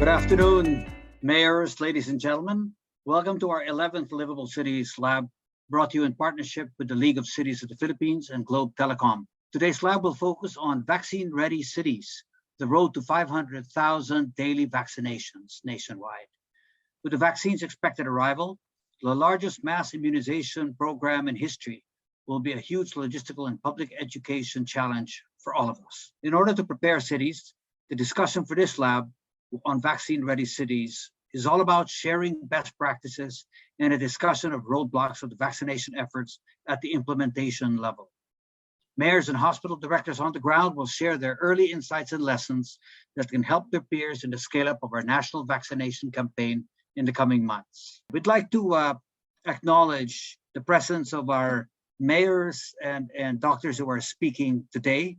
Good afternoon, mayors, ladies and gentlemen. Welcome to our 11th Liveable Cities Lab, brought to you in partnership with the League of Cities of the Philippines and Globe Telecom. Today's lab will focus on vaccine-ready cities, the road to 500,000 daily vaccinations nationwide. With the vaccine's expected arrival, the largest mass immunization program in history will be a huge logistical and public education challenge for all of us. In order to prepare cities, the discussion for this lab on vaccine-ready cities is all about sharing best practices and a discussion of roadblocks of the vaccination efforts at the implementation level. Mayors and hospital directors on the ground will share their early insights and lessons that can help their peers in the scale-up of our national vaccination campaign in the coming months. We'd like to acknowledge the presence of our mayors and doctors who are speaking today.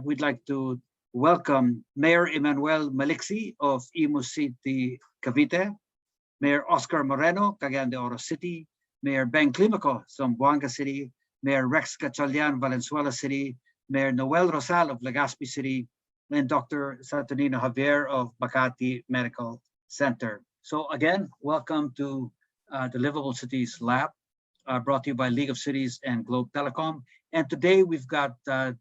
We'd like to welcome Mayor Emmanuel Maliksi of Imus City, Cavite, Mayor Oscar Moreno, Cagayan de Oro City, Mayor Ben Climaco, Zamboanga City, Mayor Rex Gatchalian, Valenzuela City, Mayor Noel Rosal of Legazpi City, and Dr. Saturnino Javier of Makati Medical Center. So again, welcome to the Liveable Cities Lab, brought to you by League of Cities and Globe Telecom. And today we've got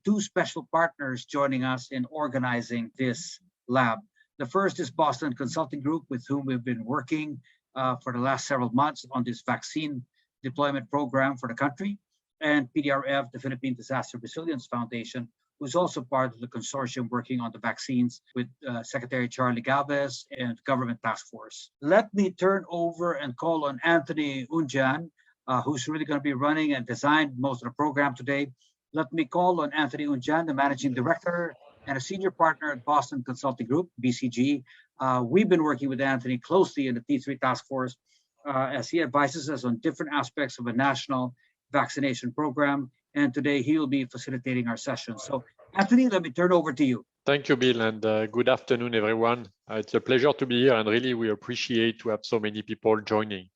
two special partners joining us in organizing this lab. The first is Boston Consulting Group, with whom we've been working for the last several months on this vaccine deployment program for the country, and PDRF, the Philippine Disaster Resilience Foundation, who's also part of the consortium working on the vaccines with Secretary Charlie Galvez and Government Task Force. Let me turn over and call on Anthony Unjan, who's really going to be running and designed most of the program today. Let me call on Anthony Unjan, the Managing Director and a Senior Partner at Boston Consulting Group, BCG. We've been working with Anthony closely in the T3 Task Force as he advises us on different aspects of a national vaccination program. And today he will be facilitating our session. So Anthony, let me turn over to you. Thank you, Bill, and good afternoon, everyone. It's a pleasure to be here, and really we appreciate to have so many people joining.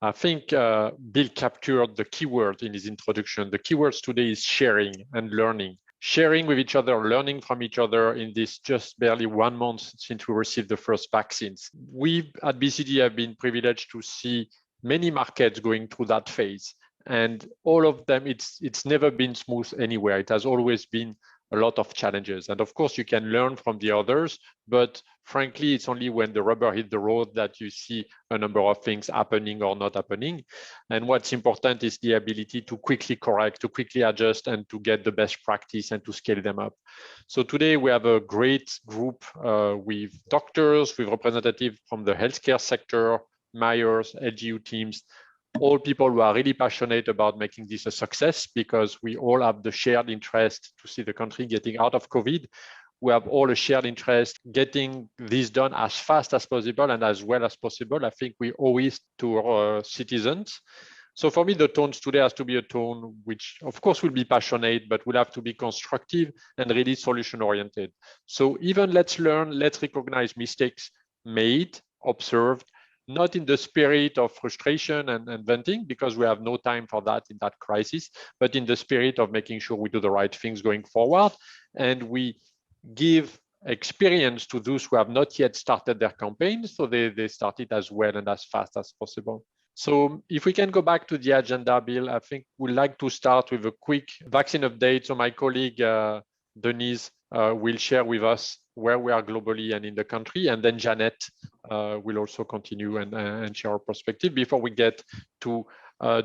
I think Bill captured the keyword in his introduction. The keywords today is sharing and learning. Sharing with each other, learning from each other in this just barely 1 month since we received the first vaccines. We at BCG have been privileged to see many markets going through that phase. And all of them, it's never been smooth anywhere. It has always been a lot of challenges. And of course, you can learn from the others, but frankly, it's only when the rubber hits the road that you see a number of things happening or not happening. And what's important is the ability to quickly correct, to quickly adjust, and to get the best practice and to scale them up. So today we have a great group with doctors, with representatives from the healthcare sector, mayors, LGU teams, all people who are really passionate about making this a success, because we all have the shared interest to see the country getting out of COVID. We have all a shared interest getting this done as fast as possible and as well as possible. I think we owe it to our citizens. So for me, the tones today has to be a tone which, of course, will be passionate, but will have to be constructive and really solution-oriented. So even let's learn, let's recognize mistakes made, observed, not in the spirit of frustration and venting, because we have no time for that in that crisis, but in the spirit of making sure we do the right things going forward. And we give experience to those who have not yet started their campaign, so they start it as well and as fast as possible. So if we can go back to the agenda, Bill, I think we'd like to start with a quick vaccine update. So my colleague, Denise, will share with us where we are globally and in the country, and then Janet will also continue and share our perspective before we get to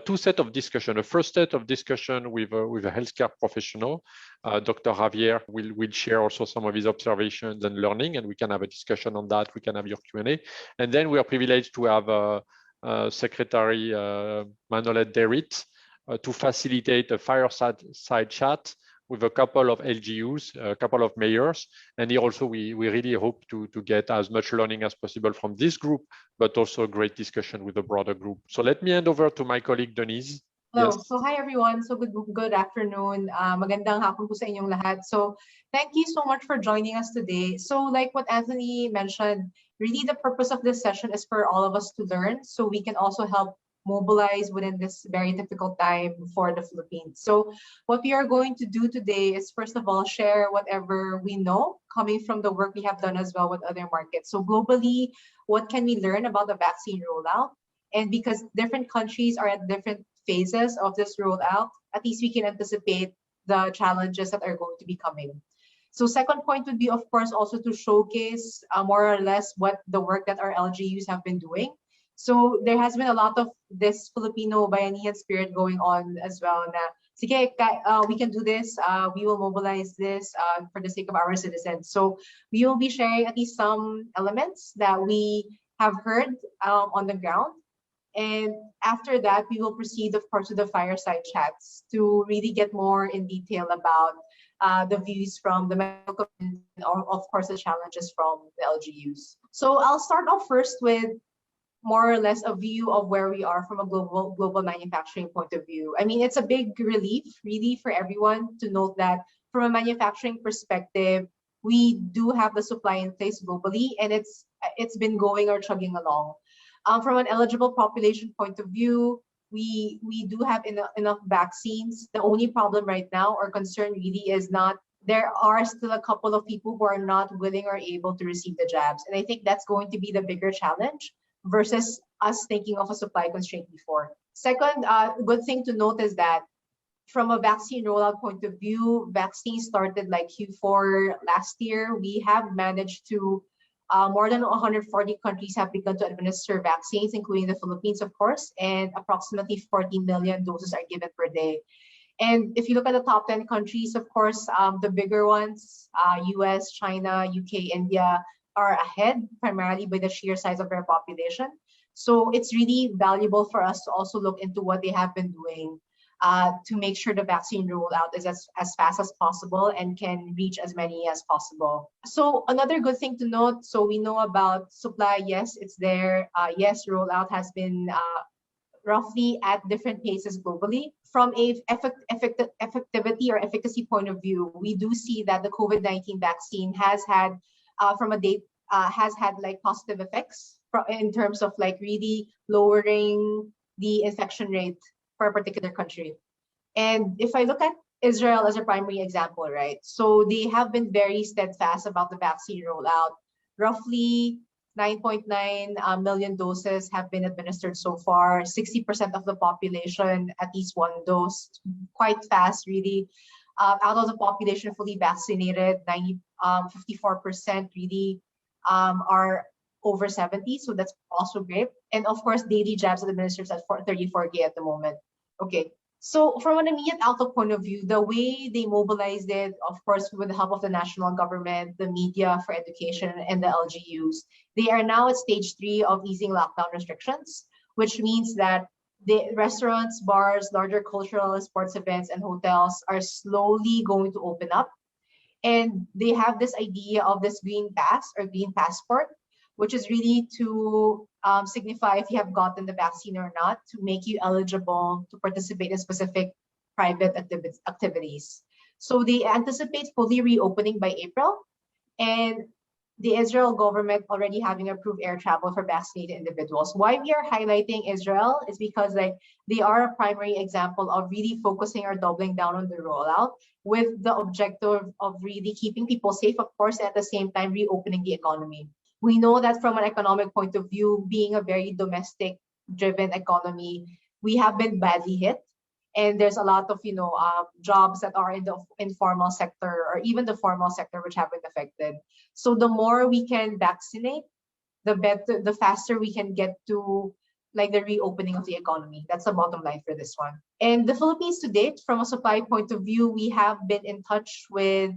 two sets of discussion. The first set of discussion with a healthcare professional, Dr. Javier will share also some of his observations and learning, and we can have a discussion on that. We can have your Q&A, and then we are privileged to have Secretary Manolet Derit to facilitate a fireside chat with a couple of LGUs, a couple of mayors. And here also, we really hope to get as much learning as possible from this group, but also a great discussion with the broader group. So let me hand over to my colleague, Denise. Hello. Yes. So hi, everyone. So good afternoon. Magandang hapon po sa inyong lahat. So thank you so much for joining us today. So like what Anthony mentioned, really the purpose of this session is for all of us to learn, so we can also help mobilize within this very difficult time for the Philippines. So what we are going to do today is, first of all, share whatever we know coming from the work we have done as well with other markets. So globally, what can we learn about the vaccine rollout? And because different countries are at different phases of this rollout, at least we can anticipate the challenges that are going to be coming. So second point would be, of course, also to showcase more or less what the work that our LGUs have been doing. So there has been a lot of this Filipino Bayanihan spirit going on as well. Na, sige, we can do this. We will mobilize this for the sake of our citizens. So we will be sharing at least some elements that we have heard on the ground. And after that, we will proceed, of course, to the fireside chats to really get more in detail about the views from the medical community and, of course, the challenges from the LGUs. So I'll start off first with more or less a view of where we are from a global manufacturing point of view. I mean, it's a big relief, really, for everyone to note that from a manufacturing perspective, we do have the supply in place globally, and it's been going or chugging along. From an eligible population point of view, we do have enough vaccines. The only problem right now or concern really is not, there are still a couple of people who are not willing or able to receive the jabs. And I think that's going to be the bigger challenge versus us thinking of a supply constraint before. Second, good thing to note is that from a vaccine rollout point of view, vaccines started like Q4 last year. We have managed to more than 140 countries have begun to administer vaccines, including the Philippines, of course, and approximately 14 million doses are given per day. And if you look at the top 10 countries, of course, the bigger ones, US, China, UK, India, are ahead primarily by the sheer size of their population. So it's really valuable for us to also look into what they have been doing to make sure the vaccine rollout is as fast as possible and can reach as many as possible. So another good thing to note, so we know about supply, yes, it's there. Yes, rollout has been roughly at different paces globally. From a effectivity or efficacy point of view, we do see that the COVID-19 vaccine has had like positive effects in terms of like really lowering the infection rate for a particular country. And if I look at Israel as a primary example, right? So they have been very steadfast about the vaccine rollout. Roughly 9.9 million doses have been administered so far. 60% of the population at least one dose. Quite fast, really. Out of the population fully vaccinated, 54% really are over 70, so that's also great. And of course, daily jabs administered at 34K at the moment. Okay, so from an immediate outlook point of view, the way they mobilized it, of course, with the help of the national government, the media for education, and the LGUs, they are now at stage 3 of easing lockdown restrictions, which means that the restaurants, bars, larger cultural sports events, and hotels are slowly going to open up. And they have this idea of this green pass or green passport, which is really to signify if you have gotten the vaccine or not, to make you eligible to participate in specific private activities. So they anticipate fully reopening by April, and the Israel government already having approved air travel for vaccinated individuals. Why we are highlighting Israel is because like they are a primary example of really focusing or doubling down on the rollout with the objective of really keeping people safe, of course, and at the same time reopening the economy. We know that from an economic point of view, being a very domestic driven economy, we have been badly hit. And there's a lot of jobs that are in the informal sector or even the formal sector which have been affected. So the more we can vaccinate, the better, the faster we can get to like the reopening of the economy. That's the bottom line for this one. And the Philippines to date, from a supply point of view, we have been in touch with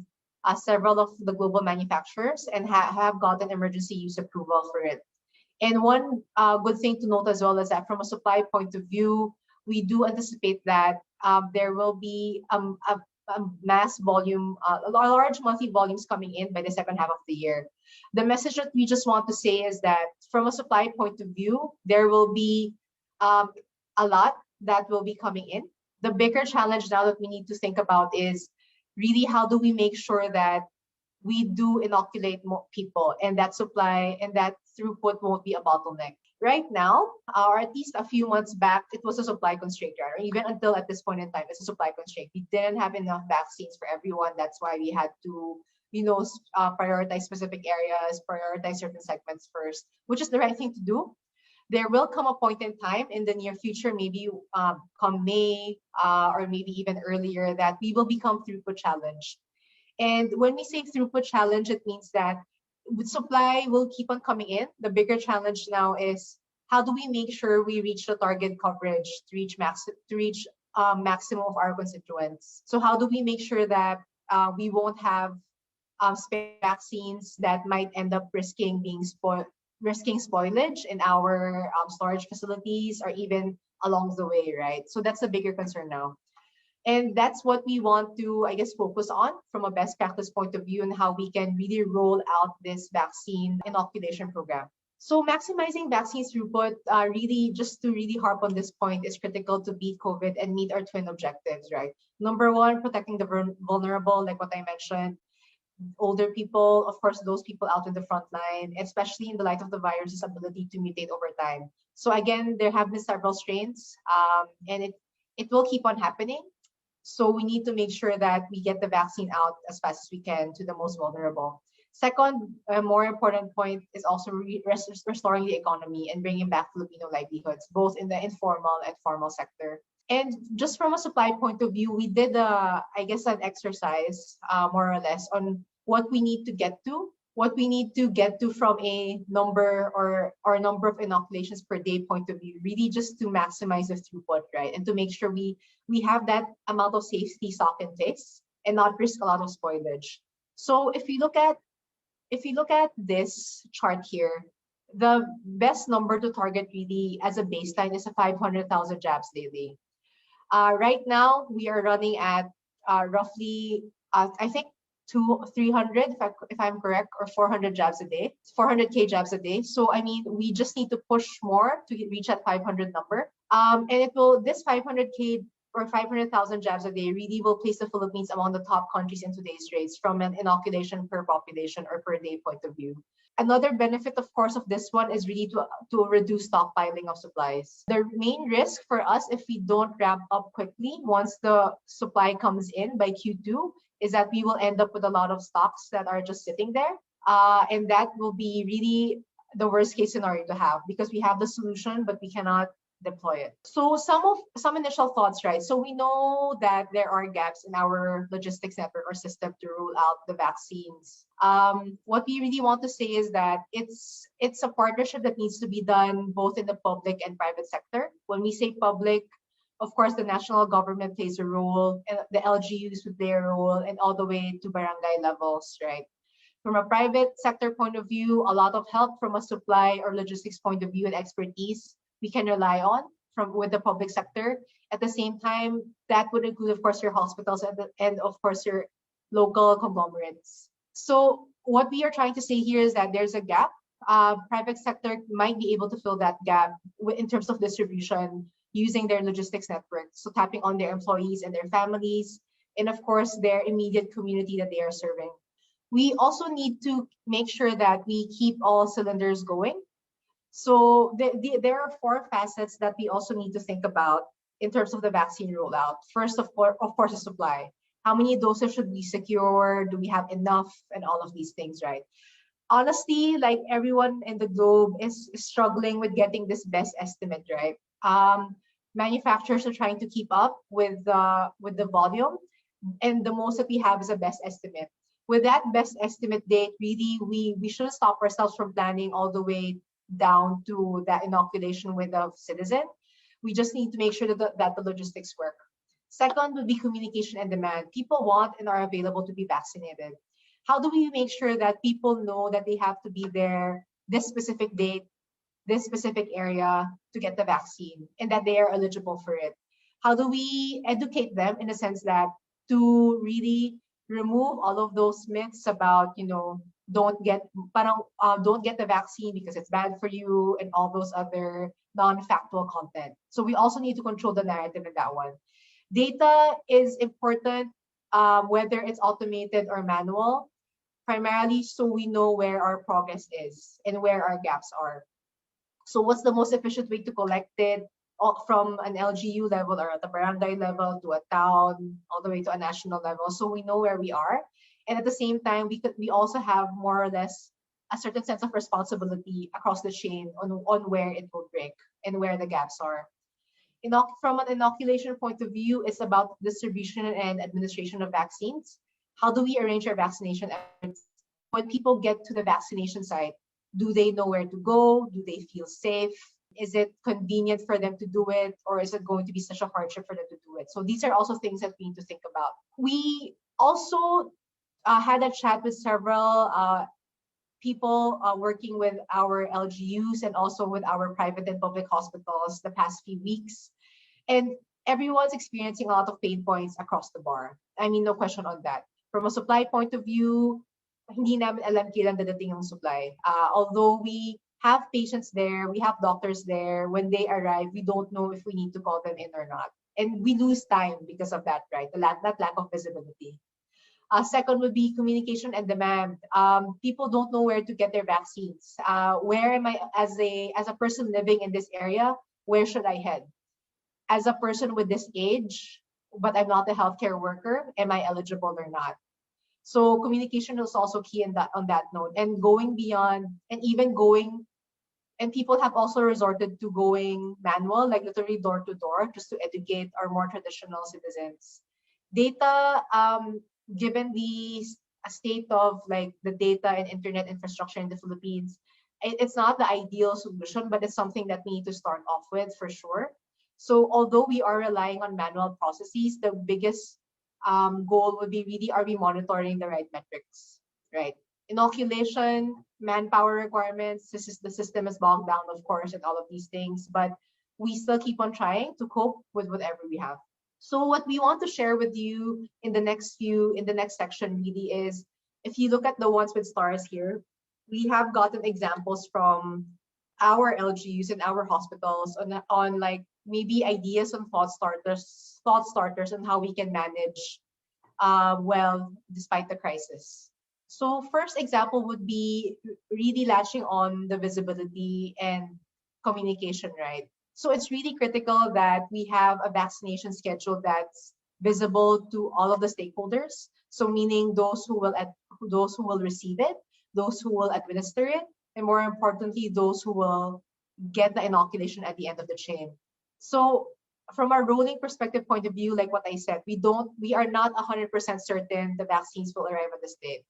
several of the global manufacturers and have gotten emergency use approval for it. And one good thing to note as well is that from a supply point of view, we do anticipate that there will be a mass volume, large monthly volumes coming in by the second half of the year. The message that we just want to say is that from a supply point of view, there will be a lot that will be coming in. The bigger challenge now that we need to think about is really how do we make sure that we do inoculate more people and that supply and that throughput won't be a bottleneck. Right now, or at least a few months back, it was a supply constraint, right? Or even until at this point in time, it's a supply constraint. We didn't have enough vaccines for everyone. That's why we had to, prioritize specific areas, prioritize certain segments first, which is the right thing to do. There will come a point in time in the near future, maybe come May or maybe even earlier, that we will become throughput challenged. And when we say throughput challenge, it means that supply will keep on coming in. The bigger challenge now is how do we make sure we reach the target coverage to reach maximum of our constituents. So how do we make sure that we won't have spare vaccines that might end up risking spoilage in our storage facilities or even along the way, right? So that's a bigger concern now. And that's what we want to, I guess, focus on from a best practice point of view and how we can really roll out this vaccine inoculation program. So maximizing vaccine throughput, really, just to really harp on this point, is critical to beat COVID and meet our twin objectives, right? Number one, protecting the vulnerable, like what I mentioned, older people, of course, those people out in the front line, especially in the light of the virus's ability to mutate over time. So again, there have been several strains, and it will keep on happening. So we need to make sure that we get the vaccine out as fast as we can to the most vulnerable. Second, a more important point is also restoring the economy and bringing back Filipino livelihoods, both in the informal and formal sector. And just from a supply point of view, we did, I guess, an exercise, more or less, on what we need to get to, from a number or number of inoculations per day point of view, really just to maximize the throughput, right? And to make sure we have that amount of safety stock in place and not risk a lot of spoilage. So if you look at this chart here, the best number to target really as a baseline is a 500,000 jabs daily. Right now, we are running at roughly, I think, 300, if I'm correct, or 400 jabs a day, 400K jabs a day. So, I mean, we just need to push more to reach that 500 number. And this 500K or 500,000 jabs a day really will place the Philippines among the top countries in today's race from an inoculation per population or per day point of view. Another benefit, of course, of this one is really to reduce stockpiling of supplies. The main risk for us, if we don't ramp up quickly once the supply comes in by Q2, is that we will end up with a lot of stocks that are just sitting there. And that will be really the worst case scenario to have, because we have the solution, but we cannot deploy it. So some initial thoughts, right? So we know that there are gaps in our logistics network or system to roll out the vaccines. What we really want to say is that it's a partnership that needs to be done both in the public and private sector. When we say public, of course, the national government plays a role, and the LGUs would play a role, and all the way to barangay levels, right? From a private sector point of view, a lot of help from a supply or logistics point of view and expertise we can rely on with the public sector. At the same time, that would include, of course, your hospitals and of course, your local conglomerates. So what we are trying to say here is that there's a gap. Private sector might be able to fill that gap in terms of distribution using their logistics network. So tapping on their employees and their families, and of course, their immediate community that they are serving. We also need to make sure that we keep all cylinders going. So there are four facets that we also need to think about in terms of the vaccine rollout. First, of course, the supply. How many doses should we secure? Do we have enough? And all of these things, right? Honestly, like everyone in the globe is struggling with getting this best estimate, right? Manufacturers are trying to keep up with the volume, and the most that we have is a best estimate. With that best estimate date, really, we shouldn't stop ourselves from planning all the way down to that inoculation with a citizen. We just need to make sure that the logistics work. Second would be communication and demand. People want and are available to be vaccinated. How do we make sure that people know that they have to be there this specific date, this specific area to get the vaccine, and that they are eligible for it? How do we educate them in the sense that to really remove all of those myths about, don't get the vaccine because it's bad for you, and all those other non-factual content. So we also need to control the narrative in that one. Data is important, whether it's automated or manual, primarily so we know where our progress is and where our gaps are. So what's the most efficient way to collect it from an LGU level or at the barangay level to a town, all the way to a national level, so we know where we are. And at the same time, we also have more or less a certain sense of responsibility across the chain on where it will break and where the gaps are. From an inoculation point of view, it's about distribution and administration of vaccines. How do we arrange our vaccination efforts? When people get to the vaccination site, do they know where to go? Do they feel safe? Is it convenient for them to do it? Or is it going to be such a hardship for them to do it? So these are also things that we need to think about. We also had a chat with several people working with our LGUs and also with our private and public hospitals the past few weeks. And everyone's experiencing a lot of pain points across the board. I mean, no question on that. From a supply point of view, hindi namin alam kailan dadating ang supply. Although we have patients there, we have doctors there, when they arrive, we don't know if we need to call them in or not. And we lose time because of that, right? That lack of visibility. Second would be communication and demand. People don't know where to get their vaccines. Where am I, as a person living in this area, where should I head? As a person with this age, but I'm not a healthcare worker, am I eligible or not? So communication is also key on that note, and going beyond, and even going, and people have also resorted to going manual, like literally door to door, just to educate our more traditional citizens. Data, given the state of like the data and internet infrastructure in the Philippines, it's not the ideal solution, but it's something that we need to start off with for sure. So although we are relying on manual processes, the biggest goal would be really, are we monitoring the right metrics, right? Inoculation, manpower requirements, the system is bogged down, of course, and all of these things, but we still keep on trying to cope with whatever we have. So what we want to share with you in the next section really is, if you look at the ones with stars here, we have gotten examples from our LGUs and our hospitals on like maybe ideas and thought starters on how we can manage well despite the crisis. So first example would be really latching on the visibility and communication, right? So it's really critical that we have a vaccination schedule that's visible to all of the stakeholders. So meaning those who will receive it, those who will administer it, and more importantly, those who will get the inoculation at the end of the chain. So from a rolling perspective point of view, like what I said, we are not 100% certain the vaccines will arrive at the state,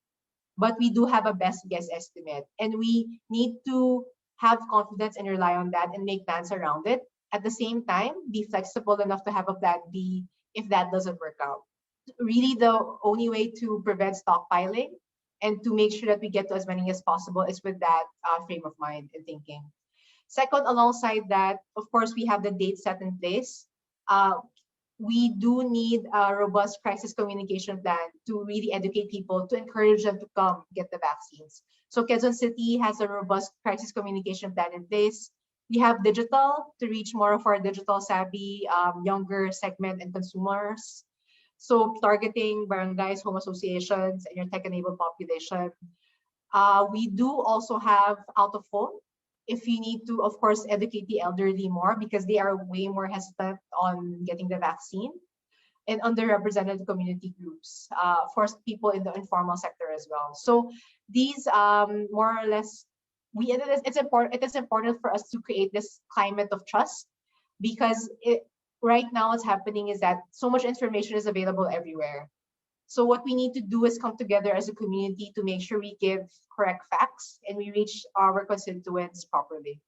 but we do have a best guess estimate, and we need to have confidence and rely on that and make plans around it. At the same time, be flexible enough to have a plan B if that doesn't work out. Really, the only way to prevent stockpiling and to make sure that we get to as many as possible is with that frame of mind and thinking. Second, alongside that, of course, we have the date set in place. We do need a robust crisis communication plan to really educate people, to encourage them to come get the vaccines. So Quezon City has a robust crisis communication plan in place. We have digital to reach more of our digital savvy, younger segment and consumers. So targeting barangays, home associations, and your tech-enabled population. We do also have out of home, if you need to, of course, educate the elderly more because they are way more hesitant on getting the vaccine, and underrepresented community groups, for people in the informal sector as well. So these more or less, it is important for us to create this climate of trust, because right now what's happening is that so much information is available everywhere. So what we need to do is come together as a community to make sure we give correct facts and we reach our constituents properly.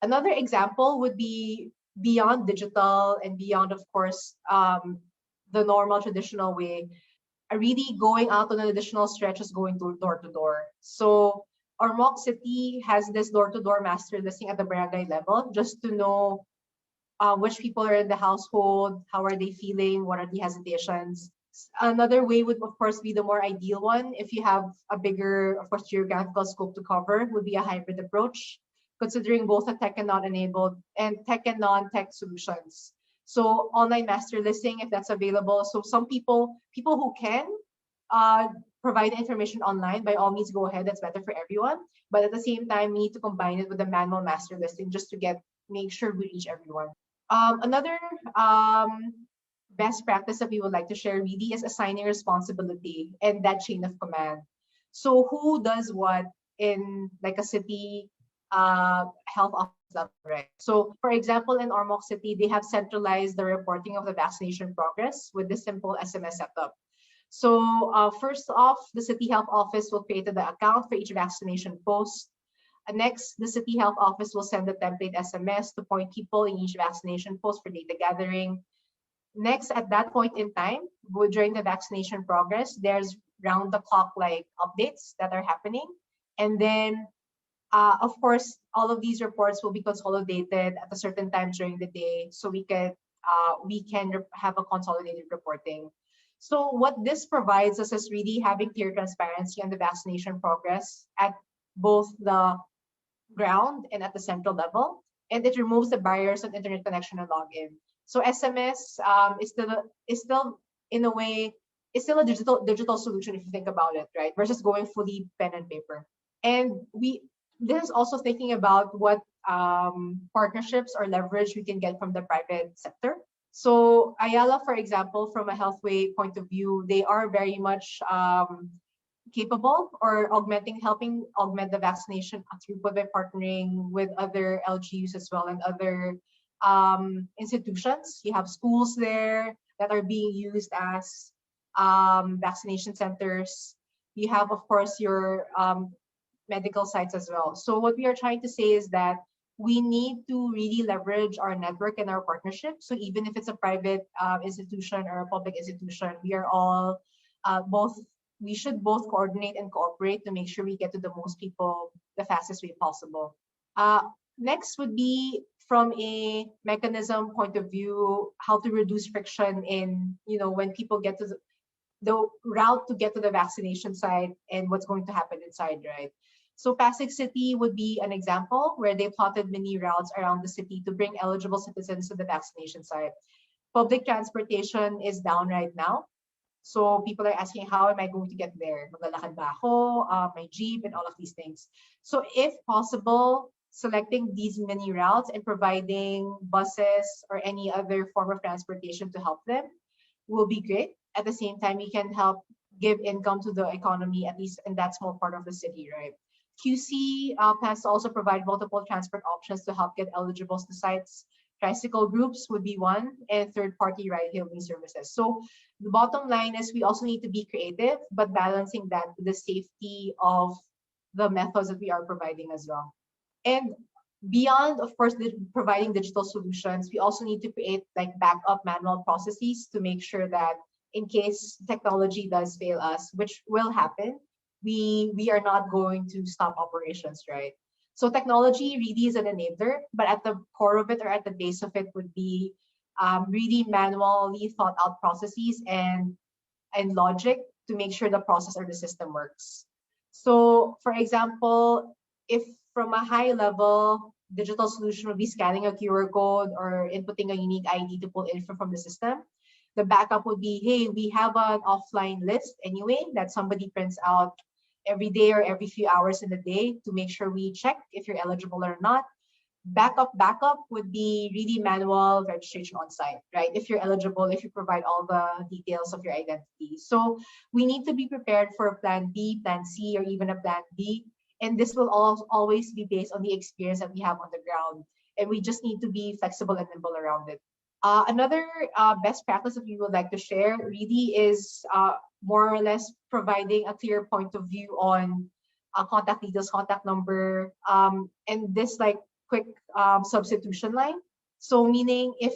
Another example would be beyond digital and beyond, of course, the normal traditional way, really going out on an additional stretch is going door to door. So our Mock City has this door-to-door master listing at the barangay level, just to know which people are in the household, how are they feeling, what are the hesitations. Another way would, of course, be the more ideal one. If you have a bigger, of course, geographical scope to cover, would be a hybrid approach, considering both a tech and non-enabled and tech and non-tech solutions. So online master listing, if that's available. So some people who can provide information online, by all means, go ahead. That's better for everyone. But at the same time, we need to combine it with the manual master listing just to make sure we reach everyone. Another best practice that we would like to share really is assigning responsibility and that chain of command. So who does what in like a city health office level, right? So for example, in Ormoc City, they have centralized the reporting of the vaccination progress with this simple SMS setup. So first off, the city health office will create the account for each vaccination post. Next, the city health office will send the template SMS to point people in each vaccination post for data gathering. Next, at that point in time, during the vaccination progress, there's round the clock like updates that are happening. And then, of course, all of these reports will be consolidated at a certain time during the day, so we can have a consolidated reporting. So what this provides us is really having clear transparency on the vaccination progress at both the ground and at the central level, and it removes the barriers of internet connection and login. So SMS is still in a way, it's still a digital solution if you think about it, right? Versus going fully pen and paper. And this is also thinking about what partnerships or leverage we can get from the private sector. So Ayala, for example, from a Healthway point of view, they are very much capable or helping augment the vaccination throughput by partnering with other LGUs as well and other institutions. You have schools there that are being used as vaccination centers. You have, of course, your medical sites as well. So what we are trying to say is that we need to really leverage our network and our partnership. So even if it's a private institution or a public institution, we are all we should both coordinate and cooperate to make sure we get to the most people the fastest way possible. Next would be from a mechanism point of view, how to reduce friction in, when people get to the route to get to the vaccination site and what's going to happen inside, right? So Pasig City would be an example where they plotted mini routes around the city to bring eligible citizens to the vaccination site. Public transportation is down right now. So people are asking, how am I going to get there? Maglalakad ba ako, my jeep, and all of these things. So if possible, selecting these mini routes and providing buses or any other form of transportation to help them will be great. At the same time, we can help give income to the economy, at least in that small part of the city, right? QC plans to also provide multiple transport options to help get eligibles to sites. Tricycle groups would be one, and third-party ride-hailing services. So the bottom line is we also need to be creative, but balancing that with the safety of the methods that we are providing as well. And beyond, of course, providing digital solutions, we also need to create like backup manual processes to make sure that in case technology does fail us, which will happen, we are not going to stop operations, right? So technology really is an enabler, but at the core of it or at the base of it would be really manually thought out processes and logic to make sure the process or the system works. So for example, if from a high level digital solution would be scanning a QR code or inputting a unique ID to pull info from the system, the backup would be, hey, we have an offline list anyway that somebody prints out every day or every few hours in the day to make sure we check if you're eligible or not. Backup would be really manual registration on site, right? If you're eligible, if you provide all the details of your identity. So we need to be prepared for plan B, plan C, or even a plan D. And this will always be based on the experience that we have on the ground. And we just need to be flexible and nimble around it. Another best practice that we would like to share really is more or less providing a clear point of view on contact details, contact number, and this like quick substitution line. So meaning if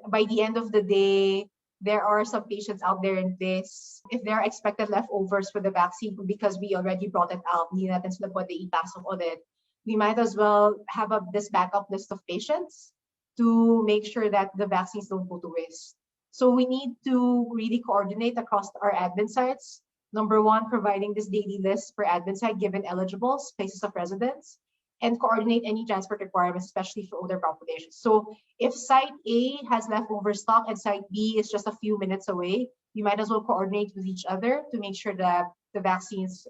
by the end of the day, there are some patients out there in this, if there are expected leftovers for the vaccine because we already brought it out, hindi natin sila pwede ipasok ulit, we might as well have this backup list of patients to make sure that the vaccines don't go to waste. So we need to really coordinate across our admin sites. Number one, providing this daily list per admin site given eligibles, places of residence. and coordinate any transport requirements, especially for older populations. So if site A has leftover stock and site B is just a few minutes away, we might as well coordinate with each other to make sure that the vaccines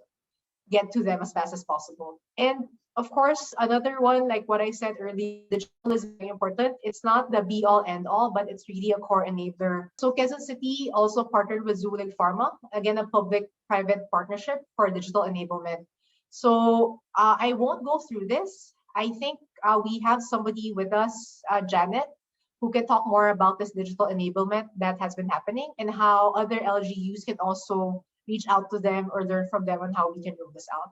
get to them as fast as possible. And of course, another one, like what I said earlier, digital is very important. It's not the be all end all, but it's really a core enabler. So Quezon City also partnered with Zulig Pharma, again, a public-private partnership for digital enablement. So I won't go through this. I think we have somebody with us, Janet, who can talk more about this digital enablement that has been happening and how other LGUs can also reach out to them or learn from them on how we can roll this out.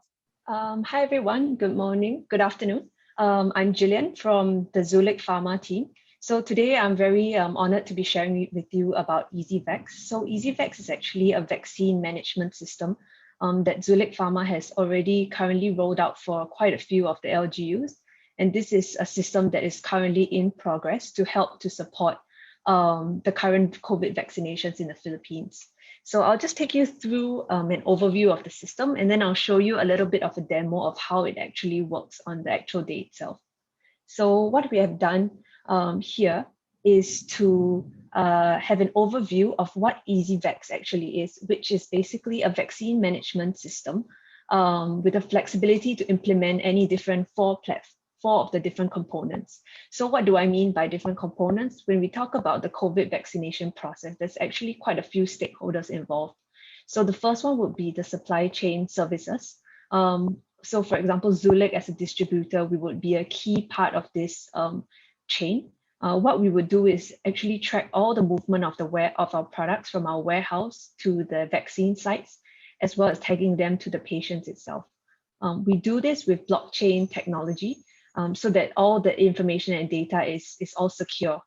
Hi everyone, good morning, good afternoon. I'm Jillian from the Zulig Pharma team. So today I'm very honored to be sharing with you about EasyVax. So EasyVax is actually a vaccine management system that Zulig Pharma has already currently rolled out for quite a few of the LGUs. And this is a system that is currently in progress to help to support the current COVID vaccinations in the Philippines. So I'll just take you through an overview of the system, and then I'll show you a little bit of a demo of how it actually works on the actual day itself. So what we have done here is to have an overview of what EasyVax actually is, which is basically a vaccine management system with the flexibility to implement any different four of the different components. So what do I mean by different components? When we talk about the COVID vaccination process, there's actually quite a few stakeholders involved. So the first one would be the supply chain services. So for example, Zulig as a distributor, we would be a key part of this chain. What we would do is actually track all the movement of our products from our warehouse to the vaccine sites, as well as tagging them to the patients itself. We do this with blockchain technology, so that all the information and data is all secure.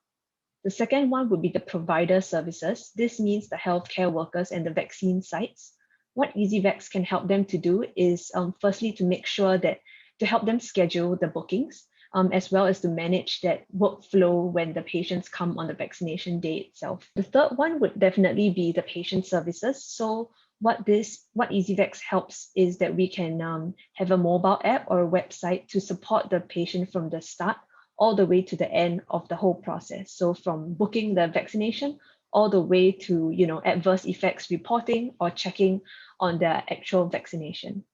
The second one would be the provider services. This means the healthcare workers and the vaccine sites. What EasyVax can help them to do is firstly to make sure that to help them schedule the bookings, as well as to manage that workflow when the patients come on the vaccination day itself. The third one would definitely be the patient services. So what EasyVax helps is that we can have a mobile app or a website to support the patient from the start all the way to the end of the whole process. So from booking the vaccination all the way to adverse effects reporting or checking on the actual vaccination.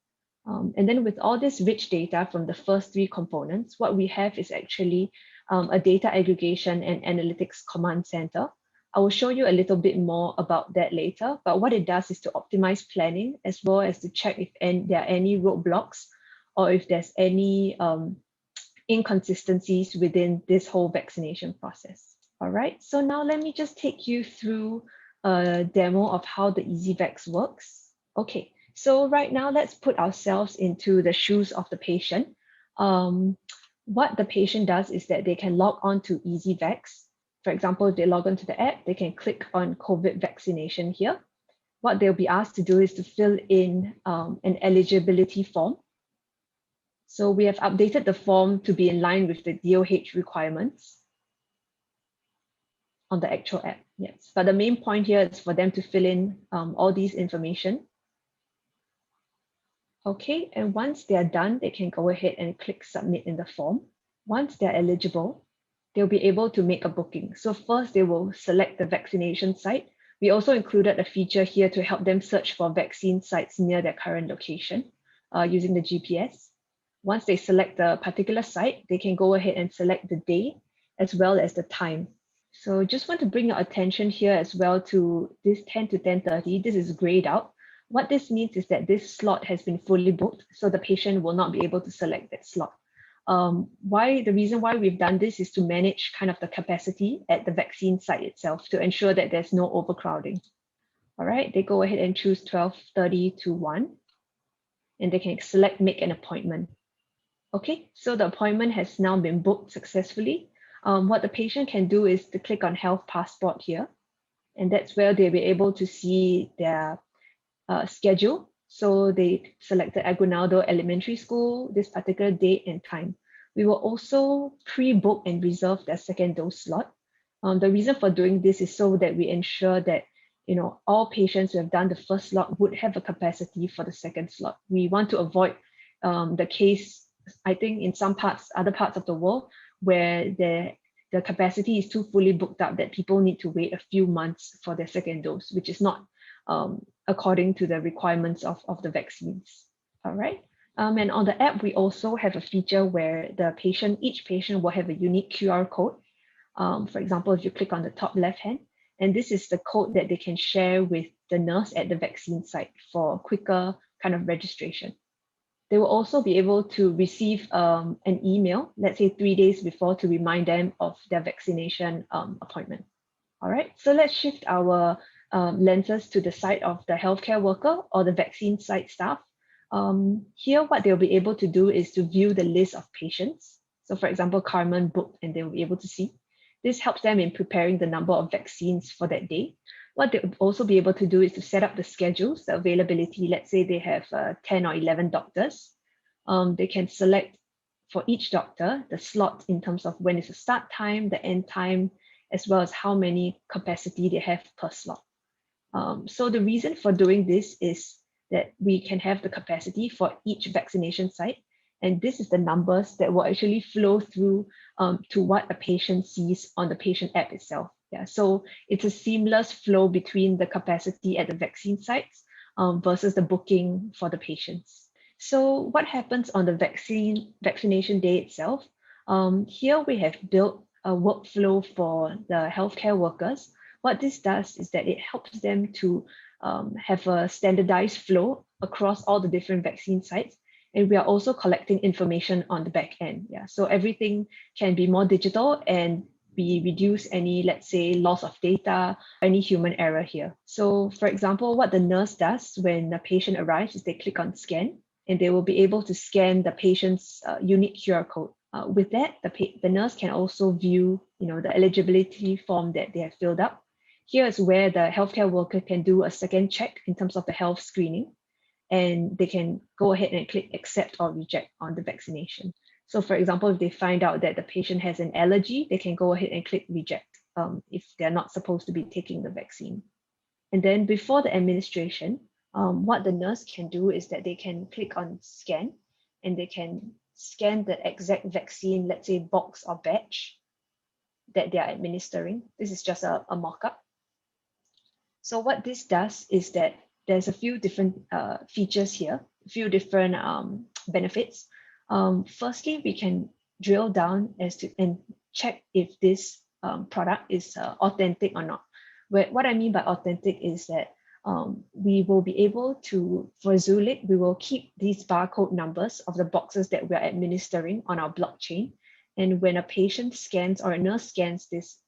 And then with all this rich data from the first three components, what we have is actually a data aggregation and analytics command center. I will show you a little bit more about that later, but what it does is to optimize planning as well as to check if there are any roadblocks or if there's any inconsistencies within this whole vaccination process. All right, so now let me just take you through a demo of how the EasyVax works. Okay, so right now let's put ourselves into the shoes of the patient. What the patient does is that they can log on to EasyVax. For example, if they log on to the app, they can click on COVID vaccination here. What they'll be asked to do is to fill in an eligibility form. So we have updated the form to be in line with the DOH requirements on the actual app, yes. But the main point here is for them to fill in all these information. Okay, and once they are done, they can go ahead and click submit in the form. Once they're eligible, they'll be able to make a booking. So first they will select the vaccination site. We also included a feature here to help them search for vaccine sites near their current location using the GPS. Once they select the particular site, they can go ahead and select the day as well as the time. So just want to bring your attention here as well to this 10 to 10:30. This is grayed out. What this means is that this slot has been fully booked, so the patient will not be able to select that slot. The reason why we've done this is to manage kind of the capacity at the vaccine site itself to ensure that there's no overcrowding. All right, they go ahead and choose 12:30 to 1, and they can select make an appointment. Okay, so the appointment has now been booked successfully. What the patient can do is to click on Health Passport here, and that's where they'll be able to see their schedule. So they selected Aguinaldo Elementary School, this particular date and time. We will also pre-book and reserve their second dose slot. The reason for doing this is so that we ensure that all patients who have done the first slot would have a capacity for the second slot. We want to avoid the case I think in some parts, other parts of the world, where the capacity is too fully booked up that people need to wait a few months for their second dose, which is not according to the requirements of the vaccines. All right. And on the app, we also have a feature where each patient will have a unique QR code. For example, if you click on the top left hand, and this is the code that they can share with the nurse at the vaccine site for quicker kind of registration. They will also be able to receive an email, let's say 3 days before, to remind them of their vaccination appointment. All right, so let's shift our lenses to the side of the healthcare worker or the vaccine site staff. Here, what they'll be able to do is to view the list of patients. So for example, Carmen booked and they'll be able to see. This helps them in preparing the number of vaccines for that day. What they'll also be able to do is to set up the schedules, the availability. Let's say they have 10 or 11 doctors. They can select for each doctor the slot in terms of when is the start time, the end time, as well as how many capacity they have per slot. So the reason for doing this is that we can have the capacity for each vaccination site. And this is the numbers that will actually flow through to what a patient sees on the patient app itself. Yeah, so it's a seamless flow between the capacity at the vaccine sites versus the booking for the patients. So what happens on the vaccination day itself? Here we have built a workflow for the healthcare workers. What this does is that it helps them to have a standardized flow across all the different vaccine sites. And we are also collecting information on the back end. Yeah, so everything can be more digital and we reduce any, let's say, loss of data, any human error here. So for example, what the nurse does when a patient arrives is they click on scan and they will be able to scan the patient's unique QR code. With that, the nurse can also view, the eligibility form that they have filled up. Here is where the healthcare worker can do a second check in terms of the health screening, and they can go ahead and click accept or reject on the vaccination. So for example, if they find out that the patient has an allergy, they can go ahead and click reject if they're not supposed to be taking the vaccine. And then before the administration, what the nurse can do is that they can click on scan and they can scan the exact vaccine, let's say box or batch that they are administering. This is just a mock-up. So what this does is that there's a few different features here, a few different benefits. Firstly, we can drill down and check if this product is authentic or not. What I mean by authentic is that we will be able to, for Zulik, we will keep these barcode numbers of the boxes that we are administering on our blockchain. And when a patient scans or a nurse scans this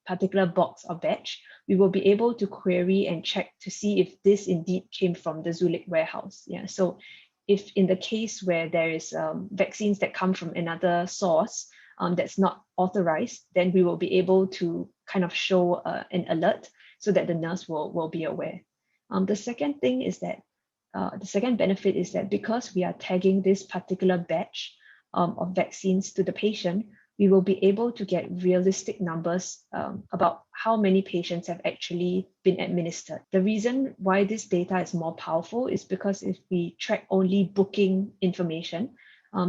particular box or batch, we will be able to query and check to see if this indeed came from the Zulik warehouse. Yeah, so if in the case where there is vaccines that come from another source that's not authorized, then we will be able to kind of show an alert so that the nurse will be aware. The second thing is that, the second benefit is that because we are tagging this particular batch of vaccines to the patient, we will be able to get realistic numbers about how many patients have actually been administered. The reason why this data is more powerful is because if we track only booking information,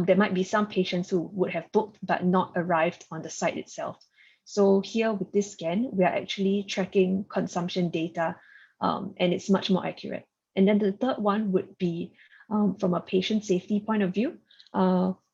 there might be some patients who would have booked but not arrived on the site itself. So here with this scan, we are actually tracking consumption data and it's much more accurate. And then the third one would be from a patient safety point of view.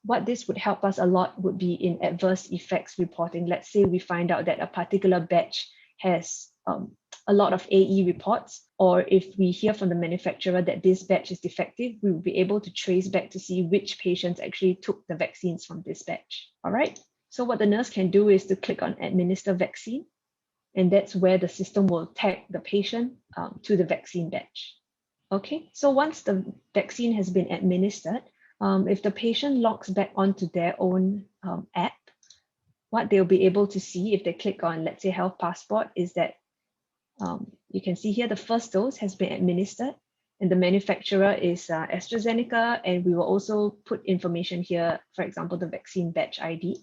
What this would help us a lot would be in adverse effects reporting. Let's say we find out that a particular batch has a lot of AE reports, or if we hear from the manufacturer that this batch is defective, we will be able to trace back to see which patients actually took the vaccines from this batch. All right. So what the nurse can do is to click on administer vaccine, and that's where the system will tag the patient to the vaccine batch. Okay, so once the vaccine has been administered, if the patient logs back onto their own app, what they'll be able to see if they click on, let's say, Health Passport, is that you can see here the first dose has been administered and the manufacturer is AstraZeneca, and we will also put information here, for example, the vaccine batch ID.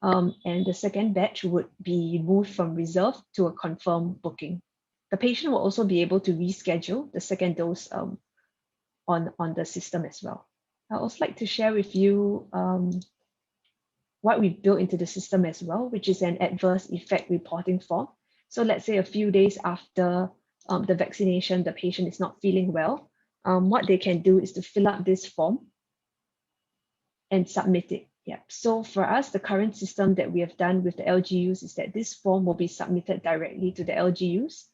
And the second batch would be moved from reserve to a confirmed booking. The patient will also be able to reschedule the second dose on the system as well. I'd also like to share with you what we built into the system as well, which is an adverse effect reporting form. So let's say a few days after the vaccination, the patient is not feeling well. What they can do is to fill out this form and submit it. Yeah. So for us, the current system that we have done with the LGUs is that this form will be submitted directly to the LGUs,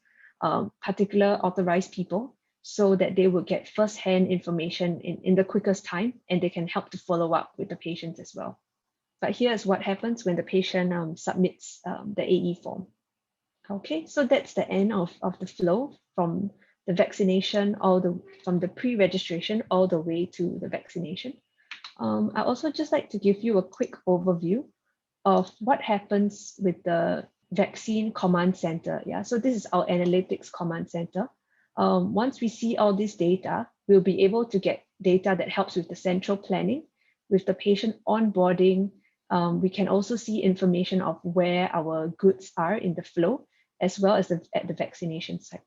particular authorized people, so that they will get first-hand information in the quickest time, and they can help to follow up with the patients as well. But here's what happens when the patient submits the AE form. Okay, so that's the end of the flow from the vaccination, from the pre-registration all the way to the vaccination. I also just like to give you a quick overview of what happens with the vaccine command center. Yeah, so this is our analytics command center. Once we see all this data, we'll be able to get data that helps with the central planning, with the patient onboarding. We can also see information of where our goods are in the flow, as well as at the vaccination site.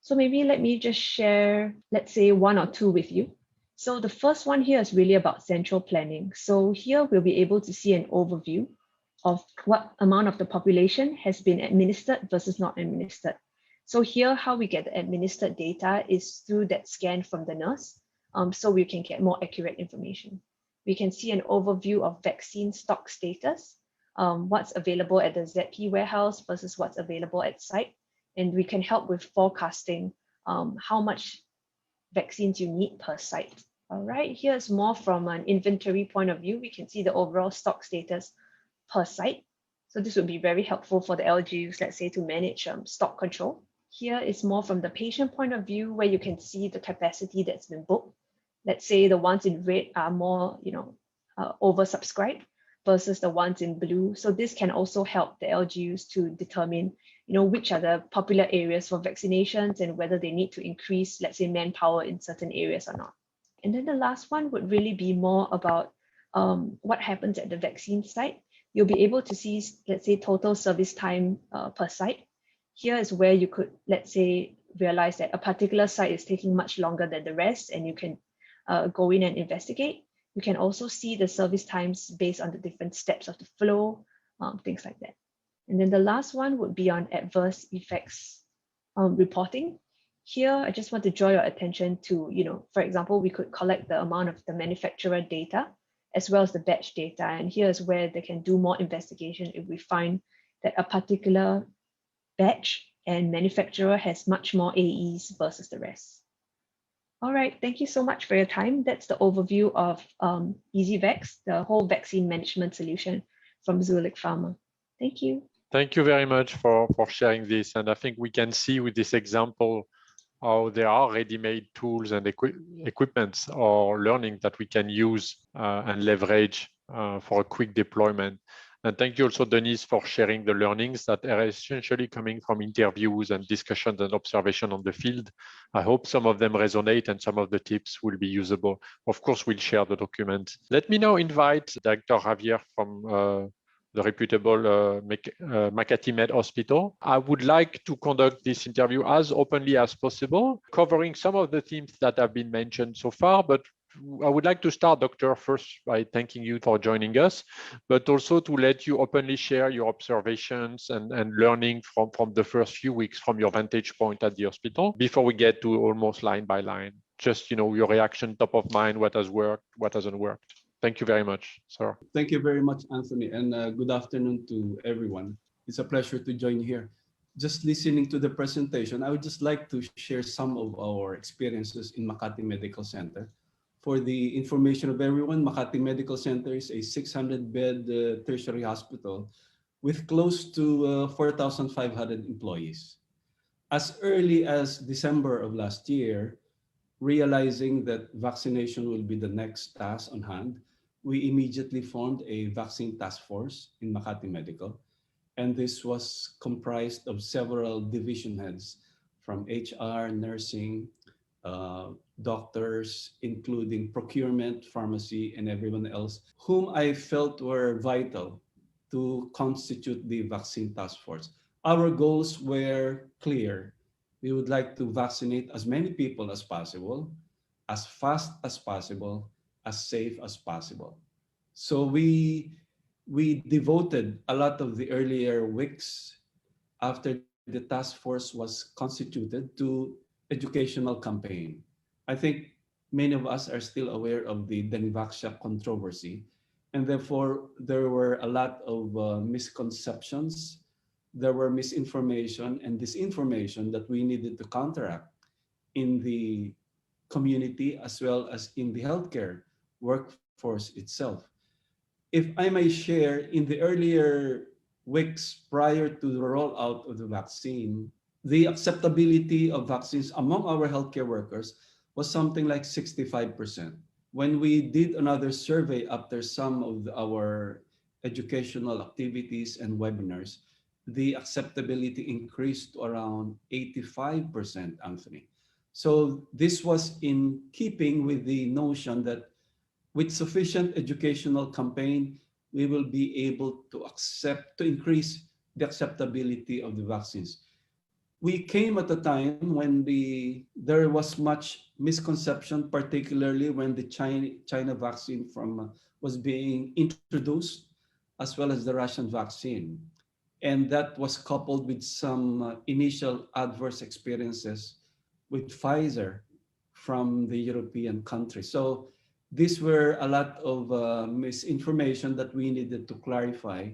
So maybe let me just share, let's say, one or two with you. So the first one here is really about central planning. So here we'll be able to see an overview of what amount of the population has been administered versus not administered. So here, how we get the administered data is through that scan from the nurse, so we can get more accurate information. We can see an overview of vaccine stock status, what's available at the ZP warehouse versus what's available at site. And we can help with forecasting how much vaccines you need per site. All right, here's more from an inventory point of view. We can see the overall stock status per site. So this would be very helpful for the LGUs, let's say, to manage stock control. Here is more from the patient point of view, where you can see the capacity that's been booked. Let's say the ones in red are more, oversubscribed versus the ones in blue. So this can also help the LGUs to determine, which are the popular areas for vaccinations and whether they need to increase, let's say, manpower in certain areas or not. And then the last one would really be more about what happens at the vaccine site. You'll be able to see, let's say, total service time per site. Here is where you could, let's say, realize that a particular site is taking much longer than the rest, and you can go in and investigate. You can also see the service times based on the different steps of the flow, things like that. And then the last one would be on adverse effects reporting. Here, I just want to draw your attention to, for example, we could collect the amount of the manufacturer data as well as the batch data. And here's where they can do more investigation if we find that a particular batch and manufacturer has much more AEs versus the rest. All right, thank you so much for your time. That's the overview of EasyVax, the whole vaccine management solution from Zulik Pharma. Thank you. Thank you very much for sharing this. And I think we can see with this example how there are ready-made tools and equipments or learning that we can use and leverage for a quick deployment. And thank you also, Denise, for sharing the learnings that are essentially coming from interviews and discussions and observation on the field. I hope some of them resonate and some of the tips will be usable. Of course, we'll share the document. Let me now invite Dr. Javier from the reputable Makati Med Hospital. I would like to conduct this interview as openly as possible, covering some of the themes that have been mentioned so far, but I would like to start, Doctor, first by thanking you for joining us, but also to let you openly share your observations and learning from the first few weeks from your vantage point at the hospital before we get to almost line by line. Just, your reaction, top of mind, what has worked, what hasn't worked. Thank you very much, sir. Thank you very much, Anthony, and good afternoon to everyone. It's a pleasure to join here. Just listening to the presentation, I would just like to share some of our experiences in Makati Medical Center. For the information of everyone, Makati Medical Center is a 600-bed tertiary hospital with close to 4,500 employees. As early as December of last year, realizing that vaccination will be the next task on hand, we immediately formed a vaccine task force in Makati Medical. And this was comprised of several division heads from HR, nursing, doctors, including procurement, pharmacy, and everyone else, whom I felt were vital to constitute the vaccine task force. Our goals were clear. We would like to vaccinate as many people as possible, as fast as possible, as safe as possible. So we devoted a lot of the earlier weeks after the task force was constituted to educational campaign. I think many of us are still aware of the Dengvaxia controversy, and therefore there were a lot of misconceptions, there were misinformation and disinformation that we needed to counteract in the community as well as in the healthcare workforce itself. If I may share, in the earlier weeks prior to the rollout of the vaccine, the acceptability of vaccines among our healthcare workers was something like 65%. When we did another survey after some of our educational activities and webinars, the acceptability increased to around 85%, Anthony. So this was in keeping with the notion that with sufficient educational campaign, we will be able to increase the acceptability of the vaccines. We came at a time when there was much misconception, particularly when the China vaccine was being introduced, as well as the Russian vaccine. And that was coupled with some initial adverse experiences with Pfizer from the European countries. So these were a lot of misinformation that we needed to clarify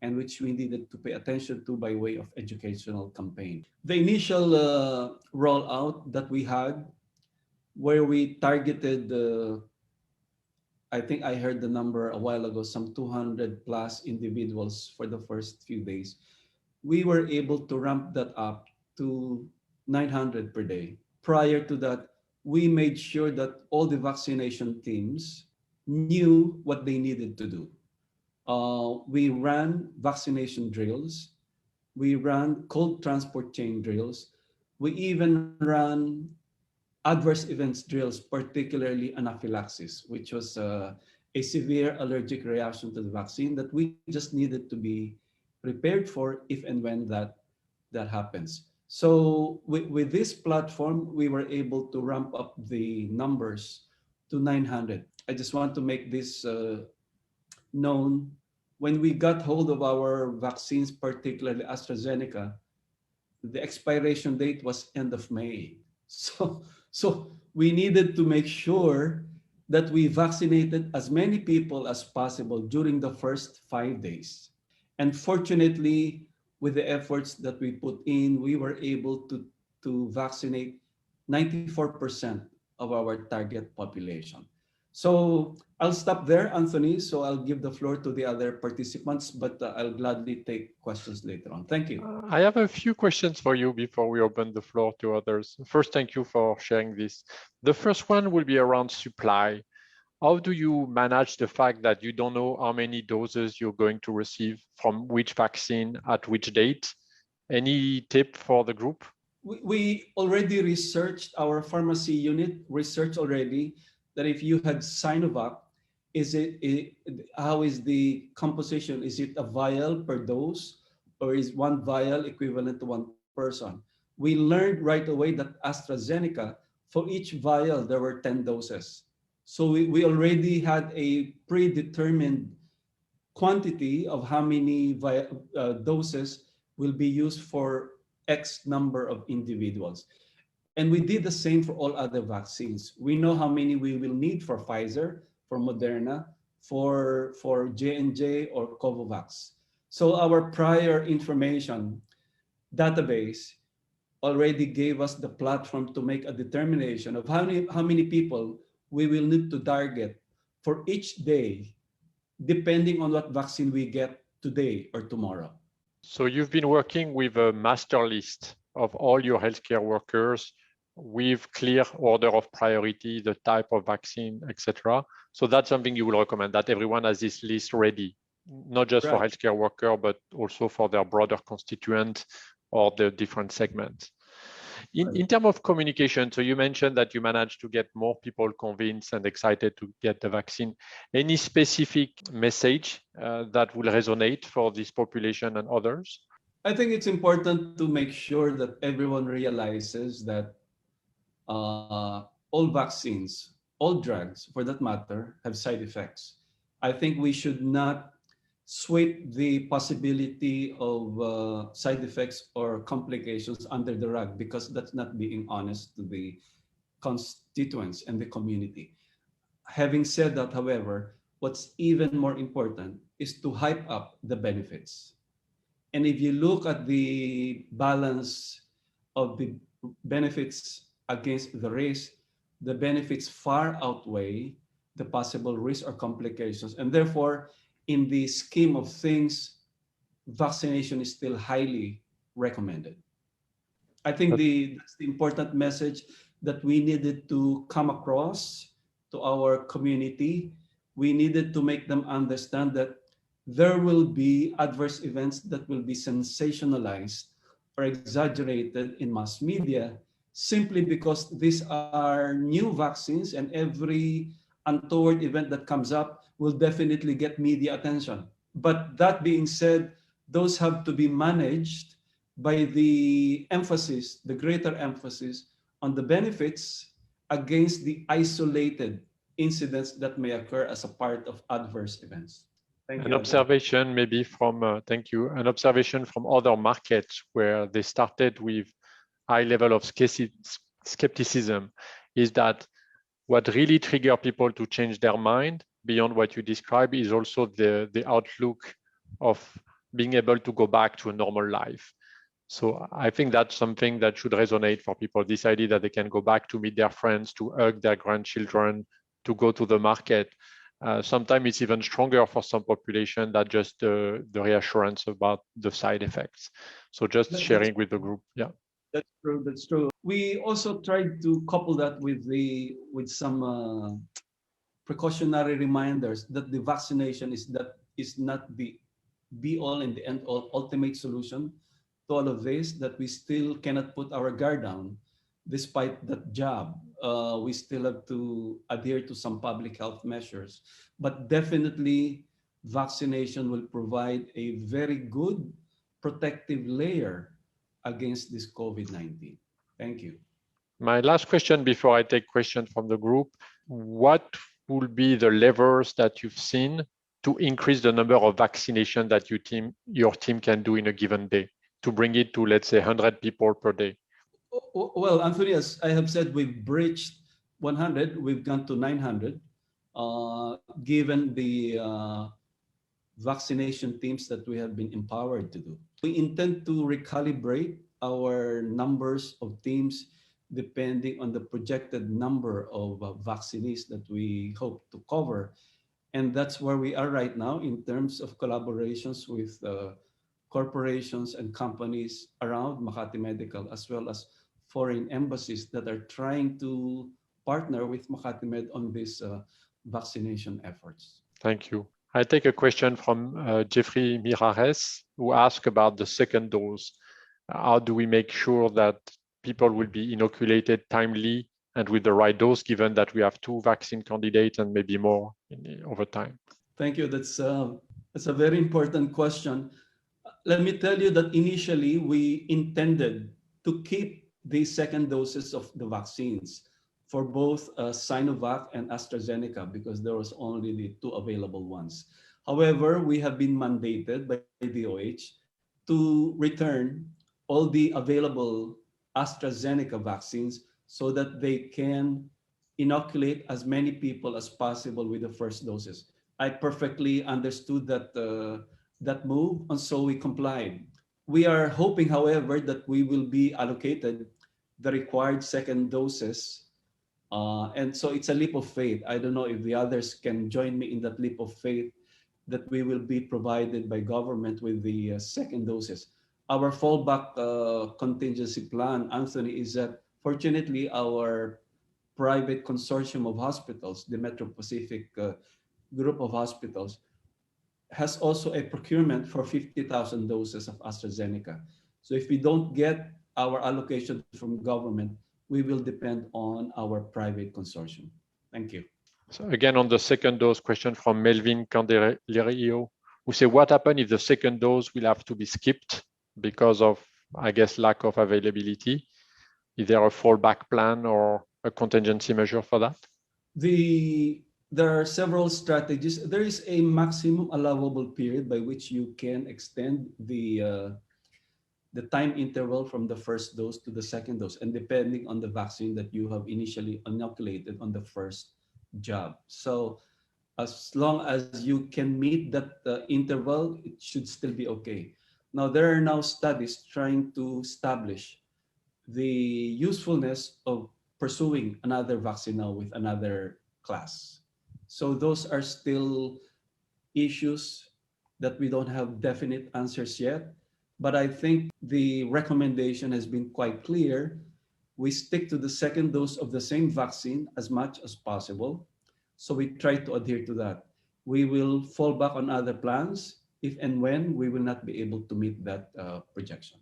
and which we needed to pay attention to by way of educational campaign. The initial rollout that we had, where we targeted, I think I heard the number a while ago, some 200 plus individuals for the first few days, we were able to ramp that up to 900 per day. Prior to that, we made sure that all the vaccination teams knew what they needed to do. We ran vaccination drills. We ran cold transport chain drills. We even ran adverse events drills, particularly anaphylaxis, which was a severe allergic reaction to the vaccine that we just needed to be prepared for if and when that happens. So with this platform, we were able to ramp up the numbers to 900. I just want to make this known. When we got hold of our vaccines, particularly AstraZeneca, the expiration date was end of May. So we needed to make sure that we vaccinated as many people as possible during the first 5 days. And fortunately, with the efforts that we put in, we were able to vaccinate 94% of our target population. So I'll stop there, Anthony. So I'll give the floor to the other participants, but I'll gladly take questions later on. Thank you. I have a few questions for you before we open the floor to others. First, thank you for sharing this. The first one will be around supply. How do you manage the fact that you don't know how many doses you're going to receive from which vaccine at which date? Any tip for the group? We already researched, our pharmacy unit researched already that if you had Sinovac, how is the composition? Is it a vial per dose, or is one vial equivalent to one person? We learned right away that AstraZeneca, for each vial, there were 10 doses. So we already had a predetermined quantity of how many doses will be used for X number of individuals. And we did the same for all other vaccines. We know how many we will need for Pfizer, for Moderna, for J&J or Covovax. So our prior information database already gave us the platform to make a determination of how many people we will need to target for each day, depending on what vaccine we get today or tomorrow. So you've been working with a master list of all your healthcare workers with clear order of priority, the type of vaccine, etc. So that's something you will recommend, that everyone has this list ready, not just for healthcare worker, but also for their broader constituent or the different segments. In terms of communication, so you mentioned that you managed to get more people convinced and excited to get the vaccine. Any specific message that will resonate for this population and others? I think it's important to make sure that everyone realizes that all vaccines all drugs, for that matter, have side effects. I think we should not sweep the possibility of side effects or complications under the rug, because that's not being honest to the constituents and the community. Having said that, however, what's even more important is to hype up the benefits. And if you look at the balance of the benefits against the risk, the benefits far outweigh the possible risk or complications. And therefore, in the scheme of things, vaccination is still highly recommended. I think that's the important message that we needed to come across to our community. We needed to make them understand that there will be adverse events that will be sensationalized or exaggerated in mass media simply because these are new vaccines, and every untoward event that comes up will definitely get media attention. But that being said, those have to be managed by the emphasis, the greater emphasis on the benefits against the isolated incidents that may occur as a part of adverse events. Thank you. An observation maybe from, thank you, an observation from other markets where they started with high level of skepticism is that what really trigger people to change their mind beyond what you describe is also the outlook of being able to go back to a normal life. So I think that's something that should resonate for people, this idea that they can go back to meet their friends, to hug their grandchildren, to go to the market. Sometimes it's even stronger for some population than just the reassurance about the side effects. So just sharing with the group, yeah. That's true. That's true. We also tried to couple that with some precautionary reminders that the vaccination is not the be all and the end all ultimate solution to all of this. That we still cannot put our guard down, despite that job. We still have to adhere to some public health measures, but definitely vaccination will provide a very good protective layer against this COVID-19. Thank you. My last question before I take questions from the group, what will be the levers that you've seen to increase the number of vaccination that your team can do in a given day, to bring it to, let's say, 100 people per day? Well, Anthony, as I have said, we've breached 100, we've gone to 900, given the vaccination teams that we have been empowered to do. We intend to recalibrate our numbers of teams depending on the projected number of vaccinees that we hope to cover. And that's where we are right now in terms of collaborations with corporations and companies around Makati Medical, as well as foreign embassies that are trying to partner with Makati Med on these vaccination efforts. Thank you. I take a question from Jeffrey Mirares, who asked about the second dose. How do we make sure that people will be inoculated timely and with the right dose, given that we have 2 vaccine candidates and maybe more over time? Thank you. That's a very important question. Let me tell you that initially we intended to keep the second doses of the vaccines for both Sinovac and AstraZeneca, because there was only the 2 available ones. However, we have been mandated by DOH to return all the available AstraZeneca vaccines so that they can inoculate as many people as possible with the first doses. I perfectly understood that move, and so we complied. We are hoping, however, that we will be allocated the required second doses. And so it's a leap of faith. I don't know if the others can join me in that leap of faith that we will be provided by government with the second doses. Our fallback contingency plan, Anthony, is that fortunately our private consortium of hospitals, the Metro Pacific group of hospitals, has also a procurement for 50,000 doses of AstraZeneca. So if we don't get our allocation from government, we will depend on our private consortium. Thank you. So again, on the second dose question from Melvin Candelario, who say, what happens if the second dose will have to be skipped because of, I guess, lack of availability? Is there a fallback plan or a contingency measure for that? There are several strategies. There is a maximum allowable period by which you can extend the time interval from the first dose to the second dose, and depending on the vaccine that you have initially inoculated on the first jab. So as long as you can meet that interval, it should still be okay. Now, there are now studies trying to establish the usefulness of pursuing another vaccine now with another class. So those are still issues that we don't have definite answers yet. But I think the recommendation has been quite clear. We stick to the second dose of the same vaccine as much as possible. So we try to adhere to that. We will fall back on other plans if and when we will not be able to meet that projection.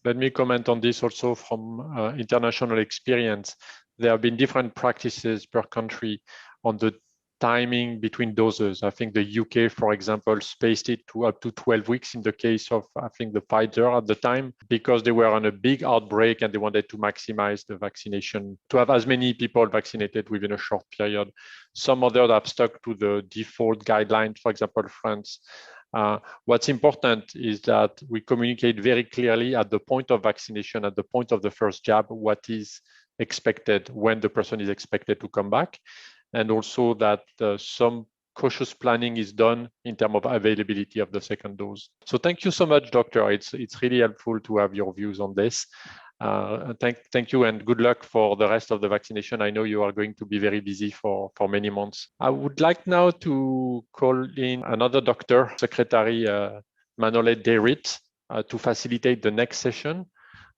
Let me comment on this also from international experience. There have been different practices per country on the timing between doses. I think the UK, for example, spaced it to up to 12 weeks in the case of, I think, the Pfizer at the time, because they were on a big outbreak and they wanted to maximize the vaccination, to have as many people vaccinated within a short period. Some others have stuck to the default guidelines, for example, France. What's important is that we communicate very clearly at the point of vaccination, at the point of the first jab, what is expected, when the person is expected to come back, and also that some cautious planning is done in terms of availability of the second dose. So thank you so much, Doctor. It's really helpful to have your views on this. Thank you and good luck for the rest of the vaccination. I know you are going to be very busy for many months. I would like now to call in another doctor, Secretary Manole Derit, to facilitate the next session.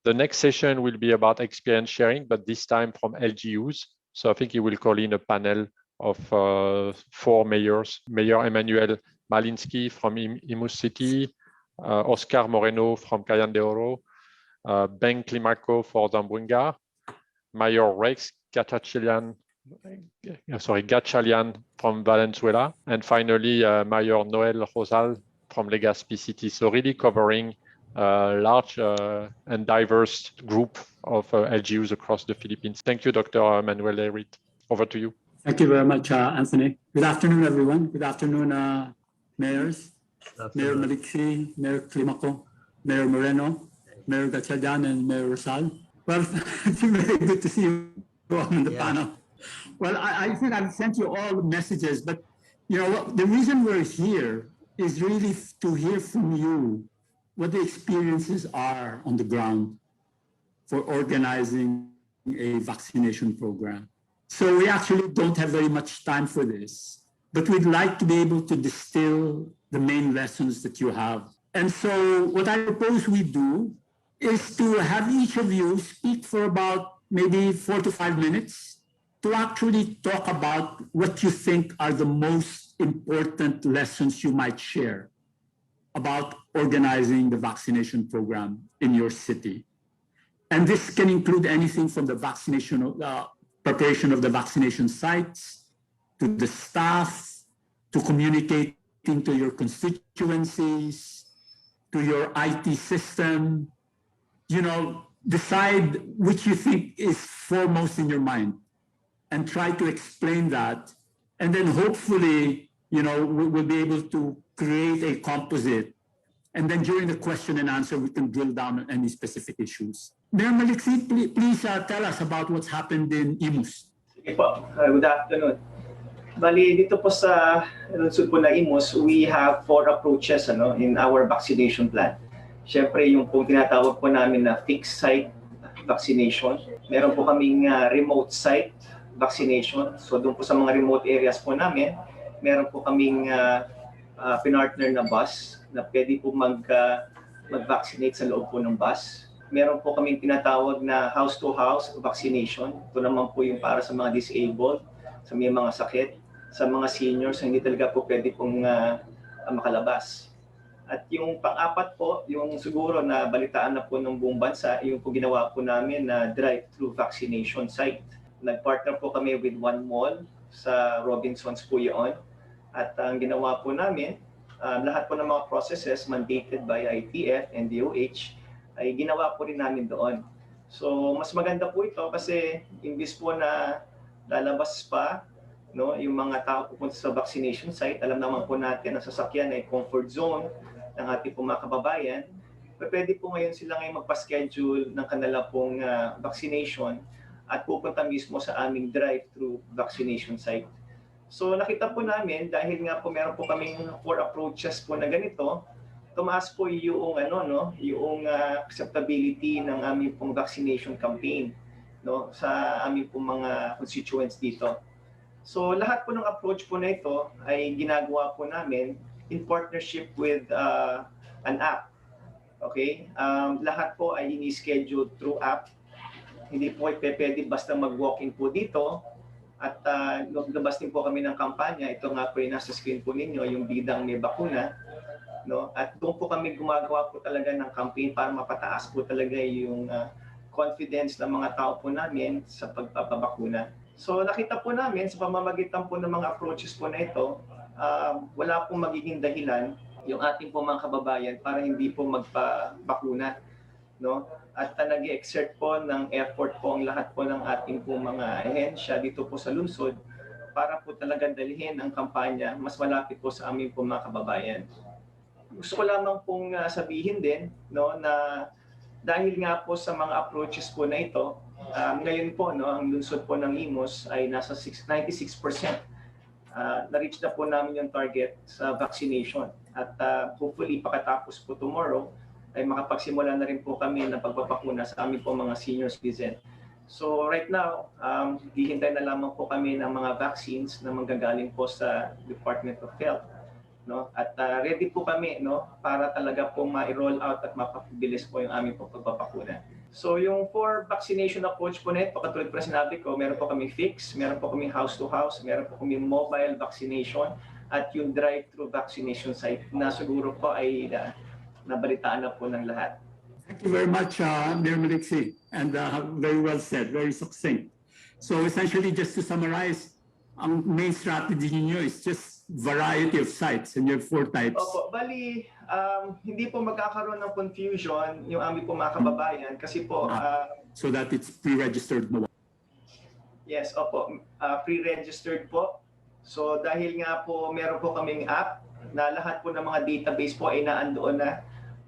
The next session will be about experience sharing, but this time from LGUs. So I think he will call in a panel of 4 mayors: Mayor Emmanuel Malinsky from Imus City, Oscar Moreno from Cayenne de Oro, Ben Climaco for Zamboanga, Mayor Rex Gatchalian from Valenzuela, and finally Mayor Noel Rosal from Legazpi City. So really covering a large and diverse group of LGUs across the Philippines. Thank you, Dr. Manuel Derit. Over to you. Thank you very much, Anthony. Good afternoon, everyone. Good afternoon, mayors. Mayor Maliksi, Mayor Climaco, Mayor Moreno, Mayor Gatchalian, and Mayor Rosal. Well, it's very good to see you all on the panel. Well, I think I've sent you all messages, but you know, the reason we're here is really to hear from you what the experiences are on the ground for organizing a vaccination program. So we actually don't have very much time for this, but we'd like to be able to distill the main lessons that you have. And so what I propose we do is to have each of you speak for about maybe 4 to 5 minutes to actually talk about what you think are the most important lessons you might share about organizing the vaccination program in your city. And this can include anything from the vaccination, preparation of the vaccination sites, to the staff, to communicating to your constituencies, to your IT system. You know, decide which you think is foremost in your mind and try to explain that. And then hopefully, you know, we'll be able to create a composite. And then during the question and answer, we can drill down on any specific issues. Mayor Maliksi, please tell us about what's happened in Imus. Sige po. Good afternoon. Bali, dito po sa lungsod po na Imus, we have 4 approaches in our vaccination plan. Siyempre, yung pong tinatawag po namin na fixed site vaccination. Meron po kaming remote site vaccination. So doon po sa mga remote areas po namin, meron po kaming pinartner na bus na pwede po mag-vaccinate sa loob po ng bus. Meron po kaming tinatawag na house-to-house vaccination. Ito naman po yung para sa mga disabled, sa may mga sakit, sa mga seniors na hindi talaga po pwede pong makalabas. At yung pang-apat po, yung siguro na balitaan na po ng buong bansa, yung po ginawa po namin na drive-thru vaccination site. Nag-partner po kami with one mall sa Robinsons po yun. At ang ginawa po namin, lahat po ng mga processes mandated by ITF and DOH ay ginawa po rin namin doon. So mas maganda po ito kasi imbis po na lalabas pa no, yung mga tao pupunta sa vaccination site, alam naman po natin na sasakyan ay comfort zone ng ating mga kababayan. Pwede po ngayon sila ngayon magpa-schedule ng kanila pong vaccination at pupunta mismo sa aming drive-thru vaccination site. So nakita po namin dahil nga po meron po kaming 4 approaches po na ganito, tumaas po yung yung acceptability ng aming pong vaccination campaign, no, sa aming pong mga constituents dito. So lahat po ng approach po na ito ay ginagawa po namin in partnership with an app. Okay? Lahat po ay ini-schedule through app. Hindi po pwede basta mag-walk-in po dito. At lumabas din po kami ng kampanya. Ito nga po yung nasa screen po ninyo, yung bidang may bakuna. No? At doon po kami gumagawa po talaga ng campaign para mapataas po talaga yung confidence ng mga tao po namin sa pagpapabakuna. So nakita po namin sa pamamagitan po ng mga approaches po na ito, wala pong magiging dahilan yung ating po mga kababayan para hindi po magpabakuna. No? At nag-exert po ng effort po ang lahat po ng ating po mga ahensya dito po sa lungsod para po talagang dalhin ang kampanya mas malapit po sa aming po mga kababayan. Gusto ko lamang pong sabihin din, no, na dahil nga po sa mga approaches po na ito, ngayon po, no, ang lungsod po ng Imus ay nasa 96%. Na-reach na po namin yung target sa vaccination. At hopefully, pagkatapos po tomorrow, ay makapagsimula na rin po kami ng pagpapakuna sa aming po mga senior citizen. So right now, hihintay na lamang po kami ng mga vaccines na manggagaling po sa Department of Health. No? At ready po kami, no, para talaga po ma-roll out at mapabilis po yung aming pagpapakuna. So yung for vaccination approach po na ito, katulad po sinabi ko, meron po kami fixed, meron po kami house-to-house, meron po kami mobile vaccination, at yung drive-thru vaccination site na siguro po ay nabalitaan na po ng lahat. Thank you very much, Mayor Maliksi, and very well said, very succinct. So essentially, just to summarize, ang main strategy niyo is just variety of sites, and you have 4 types. Opo, bali, hindi po magkakaroon ng confusion yung aming po mga kababayan kasi po... so that it's pre-registered mo? Yes, opo, pre-registered po. So dahil nga po meron po kaming app na lahat po ng mga database po ay naandoon na,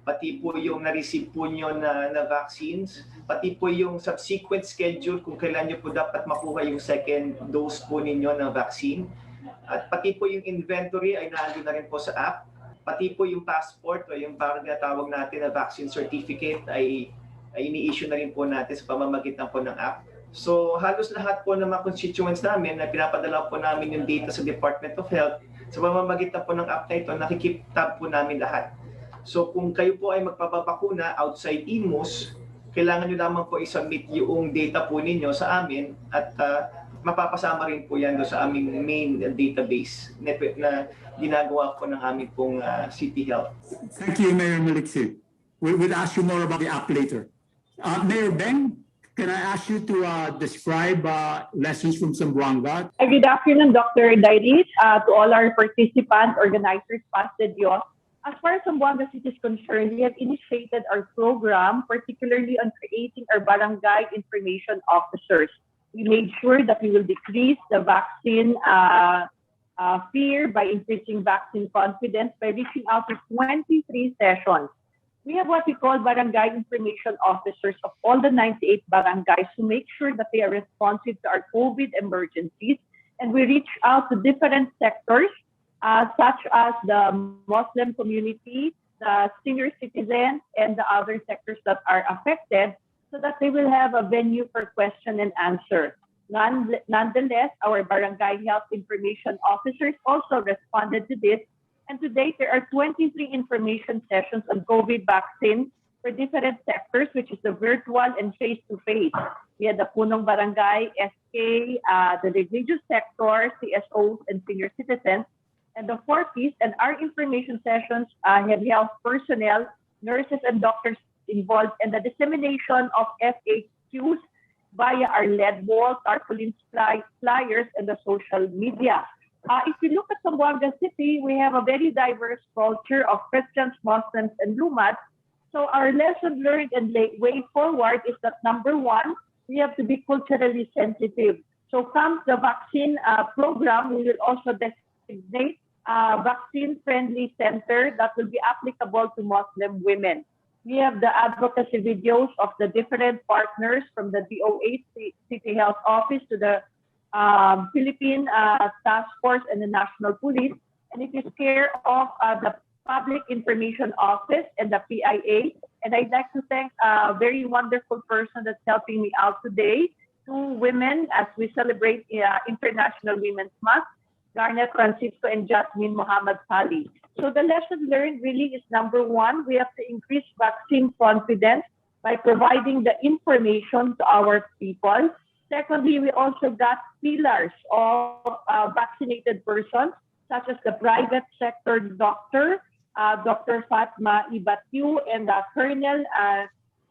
pati po yung na-receive po nyo na vaccines, pati po yung subsequent schedule kung kailan nyo po dapat makuha yung second dose po ninyo ng vaccine. At pati po yung inventory ay naandun na rin po sa app. Pati po yung passport o yung parang tawag natin na vaccine certificate ay ini-issue na rin po natin sa pamamagitan po ng app. So halos lahat po ng mga constituents namin na pinapadala po namin yung data sa Department of Health, sa pamamagitan po ng app na ito, nakikip tab po namin lahat. So kung kayo po ay magpapabakuna outside Imus, kailangan nyo lamang po i-submit yung data po ninyo sa amin at mapapasama rin po yan doon sa aming main database na ginagawa po ng aming pong City Health. Thank you, Mayor Maliksi. We'll ask you more about the app later. Mayor Beng, can I ask you to describe lessons from Zamboanga? Good afternoon, Dr. Dairis, to all our participants, organizers, past and beyond. As far as Zamboanga City is concerned, we have initiated our program, particularly on creating our barangay information officers. We made sure that we will decrease the vaccine fear by increasing vaccine confidence by reaching out to 23 sessions. We have what we call barangay information officers of all the 98 barangays to make sure that they are responsive to our COVID emergencies. And we reach out to different sectors, such as the Muslim community, the senior citizens, and the other sectors that are affected, so that they will have a venue for question and answer. Nonetheless, our barangay health information officers also responded to this, and to date, there are 23 information sessions on COVID vaccine for different sectors, which is the virtual and face-to-face. We had the Punong Barangay, SK, the religious sector, CSOs, and senior citizens, and the 4 Ps, and our information sessions have health personnel, nurses, and doctors involved in the dissemination of FAQs via our LED walls, tarpaulin flyers, and the social media. If you look at Zamboanga City, we have a very diverse culture of Christians, Muslims, and Lumads. So our lesson learned and way forward is that number 1, we have to be culturally sensitive. So comes the vaccine program, we will also designate a vaccine-friendly center that will be applicable to Muslim women. We have the advocacy videos of the different partners from the DOH, City Health Office, to the Philippine Task Force and the National Police. And it is care of the Public Information Office and the PIA. And I'd like to thank a very wonderful person that's helping me out today, two women as we celebrate International Women's Month, Garnet Francisco and Jasmine Muhammad Kali. So the lesson learned really is number one, we have to increase vaccine confidence by providing the information to our people. Secondly, we also got pillars of vaccinated persons, such as the private sector doctor, Dr. Fatma Ibatyu and Colonel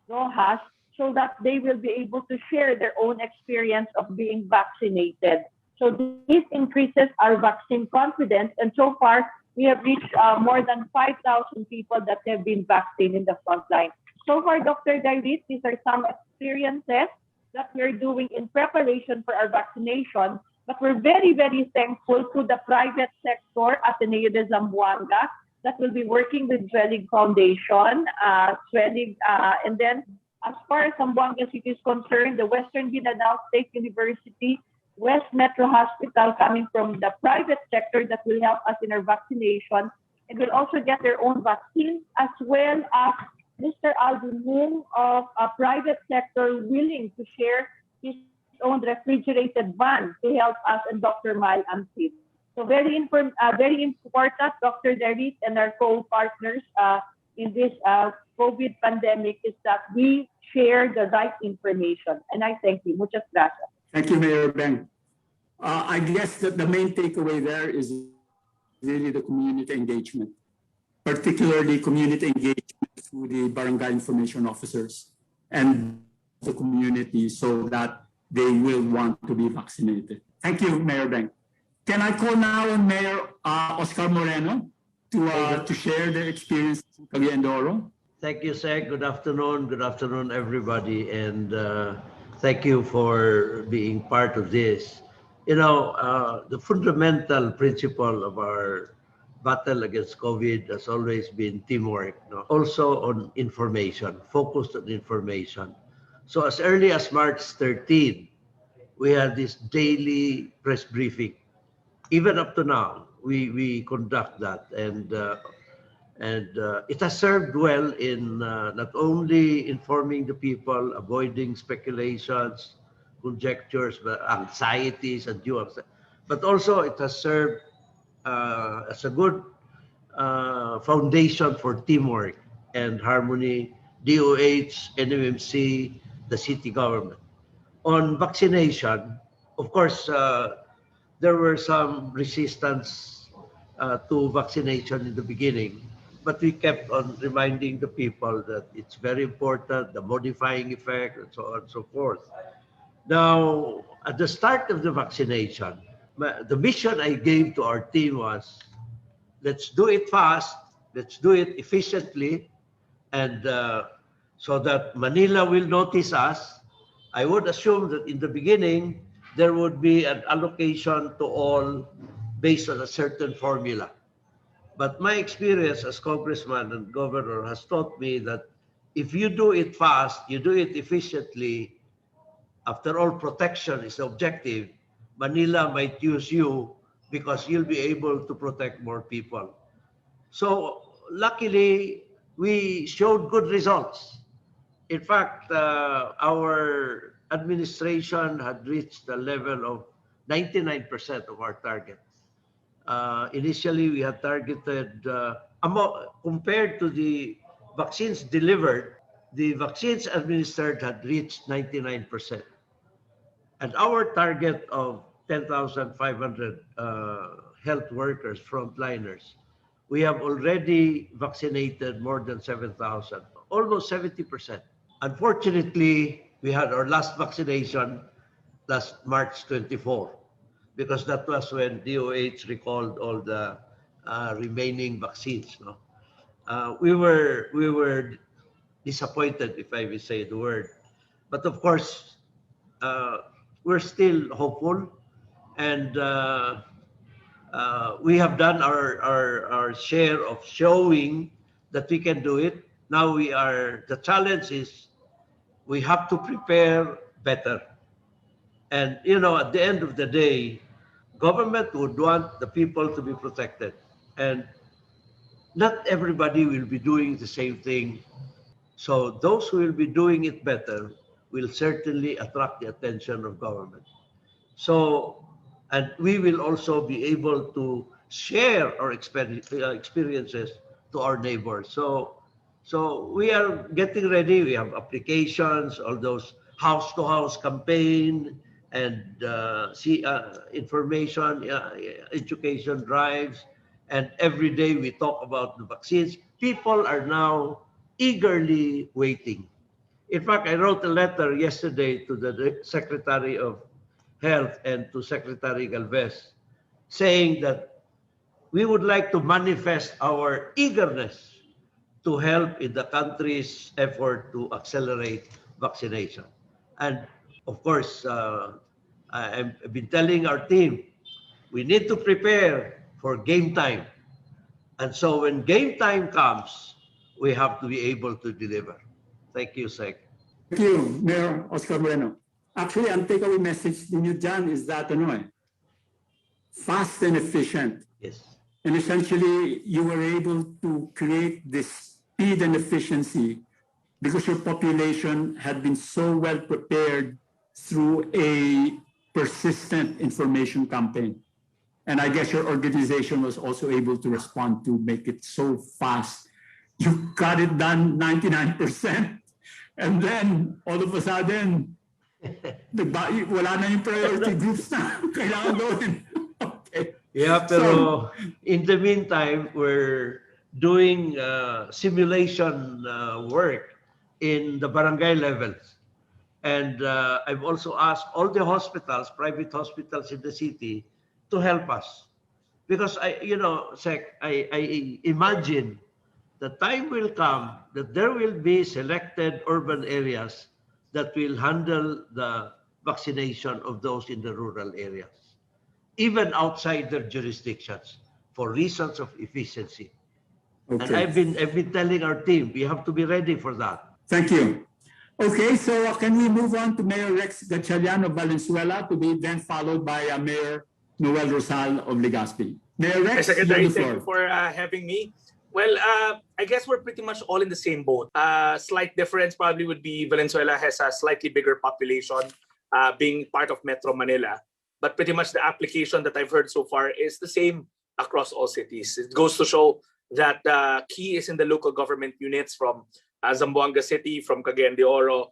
Rojas, so that they will be able to share their own experience of being vaccinated. So this increases our vaccine confidence, and so far we have reached more than 5,000 people that have been vaccinated in the front line. So far, Dr. Dairit, these are some experiences that we're doing in preparation for our vaccination, but we're very, very thankful to the private sector, Ateneo de Zamboanga, that will be working with Dwelling Foundation, and then as far as Zamboanga City is concerned, the Western Mindanao State University, West Metro Hospital, coming from the private sector, that will help us in our vaccination, and will also get their own vaccine, as well as Mr. Alvin Moon of a private sector willing to share his own refrigerated van to help us, and Dr. Mal Amsit. So very important, Dr. Darit and our co-partners in this COVID pandemic is that we share the right information. And I thank you. Muchas gracias. Thank you, Mayor Beng. I guess that the main takeaway there is really the community engagement, particularly community engagement through the barangay information officers and the community, so that they will want to be vaccinated. Thank you, Mayor Beng. Can I call now on Mayor Oscar Moreno to share their experience in Cagayan de Oro? Thank you, Sec. Good afternoon. Good afternoon, everybody. And thank you for being part of this. You know, the fundamental principle of our battle against COVID has always been teamwork, also on information, focused on information. So as early as March 13, we had this daily press briefing. Even up to now, we conduct that, and it has served well in not only informing the people, avoiding speculations, conjectures, anxieties, and duals, but also it has served as a good foundation for teamwork and harmony, DOH, NMMC, the city government. On vaccination, of course, there were some resistance to vaccination in the beginning, but we kept on reminding the people that it's very important, the modifying effect, and so on and so forth. Now, at the start of the vaccination, the mission I gave to our team was, let's do it fast, let's do it efficiently, and so that Manila will notice us. I would assume that in the beginning, there would be an allocation to all based on a certain formula. But my experience as congressman and governor has taught me that if you do it fast, you do it efficiently, after all, protection is the objective, Manila might use you because you'll be able to protect more people. So luckily, we showed good results. In fact, our administration had reached the level of 99% of our target. Initially, we had targeted, compared to the vaccines delivered, the vaccines administered had reached 99%. And our target of 10,500 health workers, frontliners, we have already vaccinated more than 7,000, almost 70%. Unfortunately, we had our last vaccination last March 24, because that was when DOH recalled all the remaining vaccines. We were disappointed, if I may say the word. But of course, we're still hopeful, and we have done our share of showing that we can do it. Now the challenge is we have to prepare better. And, at the end of the day, government would want the people to be protected. And not everybody will be doing the same thing. So those who will be doing it better will certainly attract the attention of government. So, and we will also be able to share our experiences to our neighbors. So we are getting ready. We have applications, all those house-to-house campaign, and information, education drives. And every day we talk about the vaccines. People are now eagerly waiting. In fact, I wrote a letter yesterday to the Secretary of Health and to Secretary Galvez saying that we would like to manifest our eagerness to help in the country's effort to accelerate vaccination. And of course, I've been telling our team, we need to prepare for game time. And so when game time comes, we have to be able to deliver. Thank you, Sec. Thank you, Mayor Oscar Moreno. Actually, ang takeaway message ninyo dyan is that, fast and efficient. Yes. And essentially, you were able to create this speed and efficiency because your population had been so well prepared through a persistent information campaign. And I guess your organization was also able to respond to make it so fast. You got it done 99%. And then all of a sudden, wala na yung priority groups na kailangan gawin. Okay. Yeah, pero in the meantime, we're doing simulation work in the barangay levels. And I've also asked all the hospitals, private hospitals in the city, to help us. Because I imagine the time will come that there will be selected urban areas that will handle the vaccination of those in the rural areas, even outside their jurisdictions, for reasons of efficiency. Okay. And I've been telling our team, we have to be ready for that. Thank you. Okay, so can we move on to Mayor Rex Gatchalian of Valenzuela to be then followed by Mayor Noel Rosal of Legazpi. Mayor Rex, Secretary, thank you for having me. Well, I guess we're pretty much all in the same boat. Slight difference probably would be Valenzuela has a slightly bigger population, being part of Metro Manila. But pretty much the application that I've heard so far is the same across all cities. It goes to show that the key is in the local government units from Zamboanga City, from Cagayan de Oro,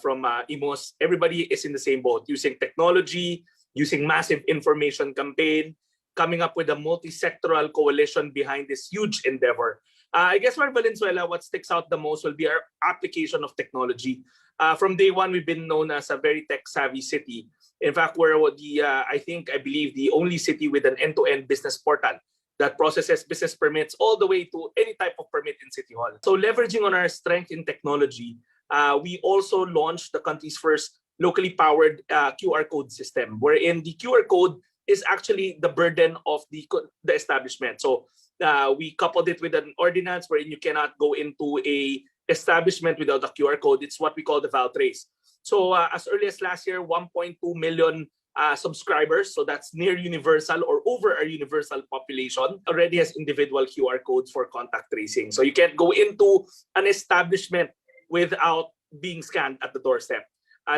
from Imus. Everybody is in the same boat, using technology, using massive information campaign, coming up with a multi-sectoral coalition behind this huge endeavor. I guess for Valenzuela, what sticks out the most will be our application of technology. From day one, we've been known as a very tech-savvy city. In fact, we're I believe the only city with an end-to-end business portal that processes business permits all the way to any type of permit in City Hall. So leveraging on our strength in technology, we also launched the country's first locally powered QR code system, wherein the QR code is actually the burden of the establishment. So we coupled it with an ordinance wherein you cannot go into a establishment without a QR code. It's what we call the Val Trace. So as early as last year, 1.2 million subscribers, so that's near universal or over a universal population, already has individual QR codes for contact tracing. So you can't go into an establishment without being scanned at the doorstep.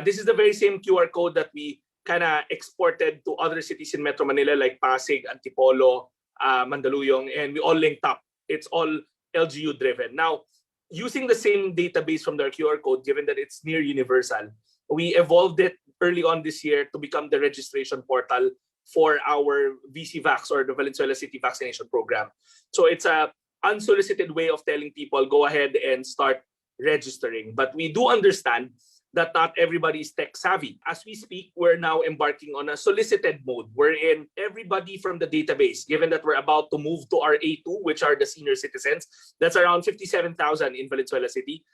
This is the very same QR code that we kind of exported to other cities in Metro Manila like Pasig, Antipolo, Mandaluyong, and we all linked up. It's all LGU driven. Now, using the same database from their QR code, given that it's near universal, we evolved it early on this year to become the registration portal for our VCVax, or the Valenzuela City Vaccination Program. So it's a unsolicited way of telling people, go ahead and start registering. But we do understand that not everybody is tech savvy. As we speak, we're now embarking on a solicited mode wherein everybody from the database, given that we're about to move to our A2, which are the senior citizens, that's around 57,000 in Valenzuela City.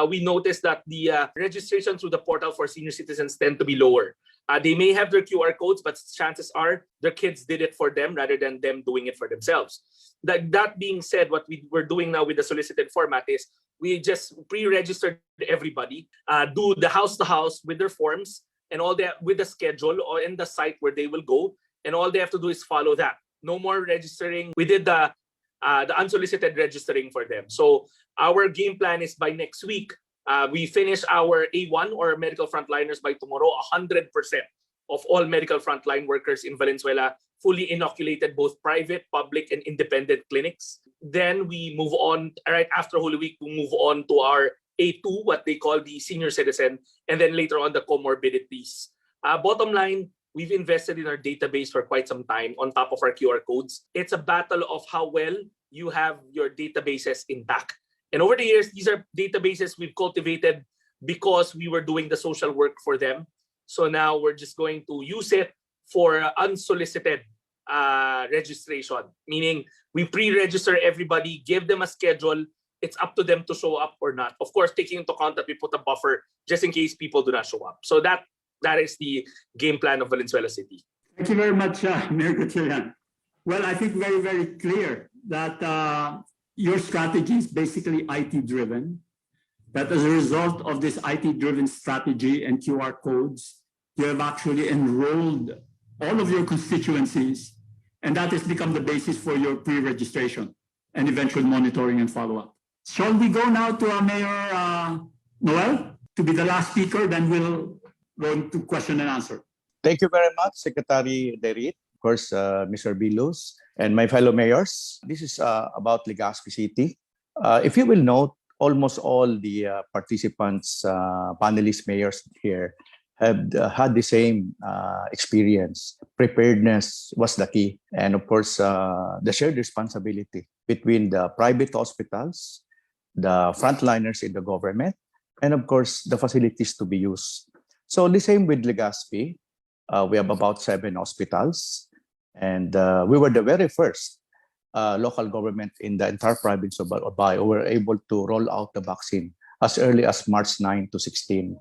We noticed that the registration through the portal for senior citizens tend to be lower. They may have their QR codes, but chances are their kids did it for them rather than them doing it for themselves. That being said, what we're doing now with the solicited format is we just pre-registered everybody, do the house-to-house with their forms and all that with the schedule or in the site where they will go, and all they have to do is follow that. No more registering. We did the unsolicited registering for them. So our game plan is by next week, we finish our A1 or medical frontliners by tomorrow. 100% of all medical frontline workers in Valenzuela fully inoculated, both private, public, and independent clinics. Then we move on, right after Holy Week, we move on to our A2, what they call the senior citizen, and then later on the comorbidities. Bottom line, we've invested in our database for quite some time on top of our QR codes. It's a battle of how well you have your databases intact. And over the years, these are databases we've cultivated because we were doing the social work for them. So now we're just going to use it for unsolicited registration, meaning we pre-register everybody, give them a schedule. It's up to them to show up or not. Of course, taking into account that we put a buffer just in case people do not show up. So that is the game plan of Valenzuela City. Thank you very much, Mayor Gatchalian. Well, I think very, very clear that your strategy is basically IT-driven, that as a result of this IT-driven strategy and QR codes, you have actually enrolled all of your constituencies, and that has become the basis for your pre-registration and eventual monitoring and follow-up. Shall we go now to Mayor Noel to be the last speaker, then we'll go into question and answer. Thank you very much, Secretary Derit, of course, Mr. Bilus, and my fellow mayors. This is about Legazpi City. If you will note, almost all the participants, panelists, mayors here have had the same experience. Preparedness was the key. And of course, the shared responsibility between the private hospitals, the frontliners in the government, and of course, the facilities to be used. So the same with Legazpi. We have about 7 hospitals. And we were the very first local government in the entire province of Albay who were able to roll out the vaccine as early as March 9 to 16.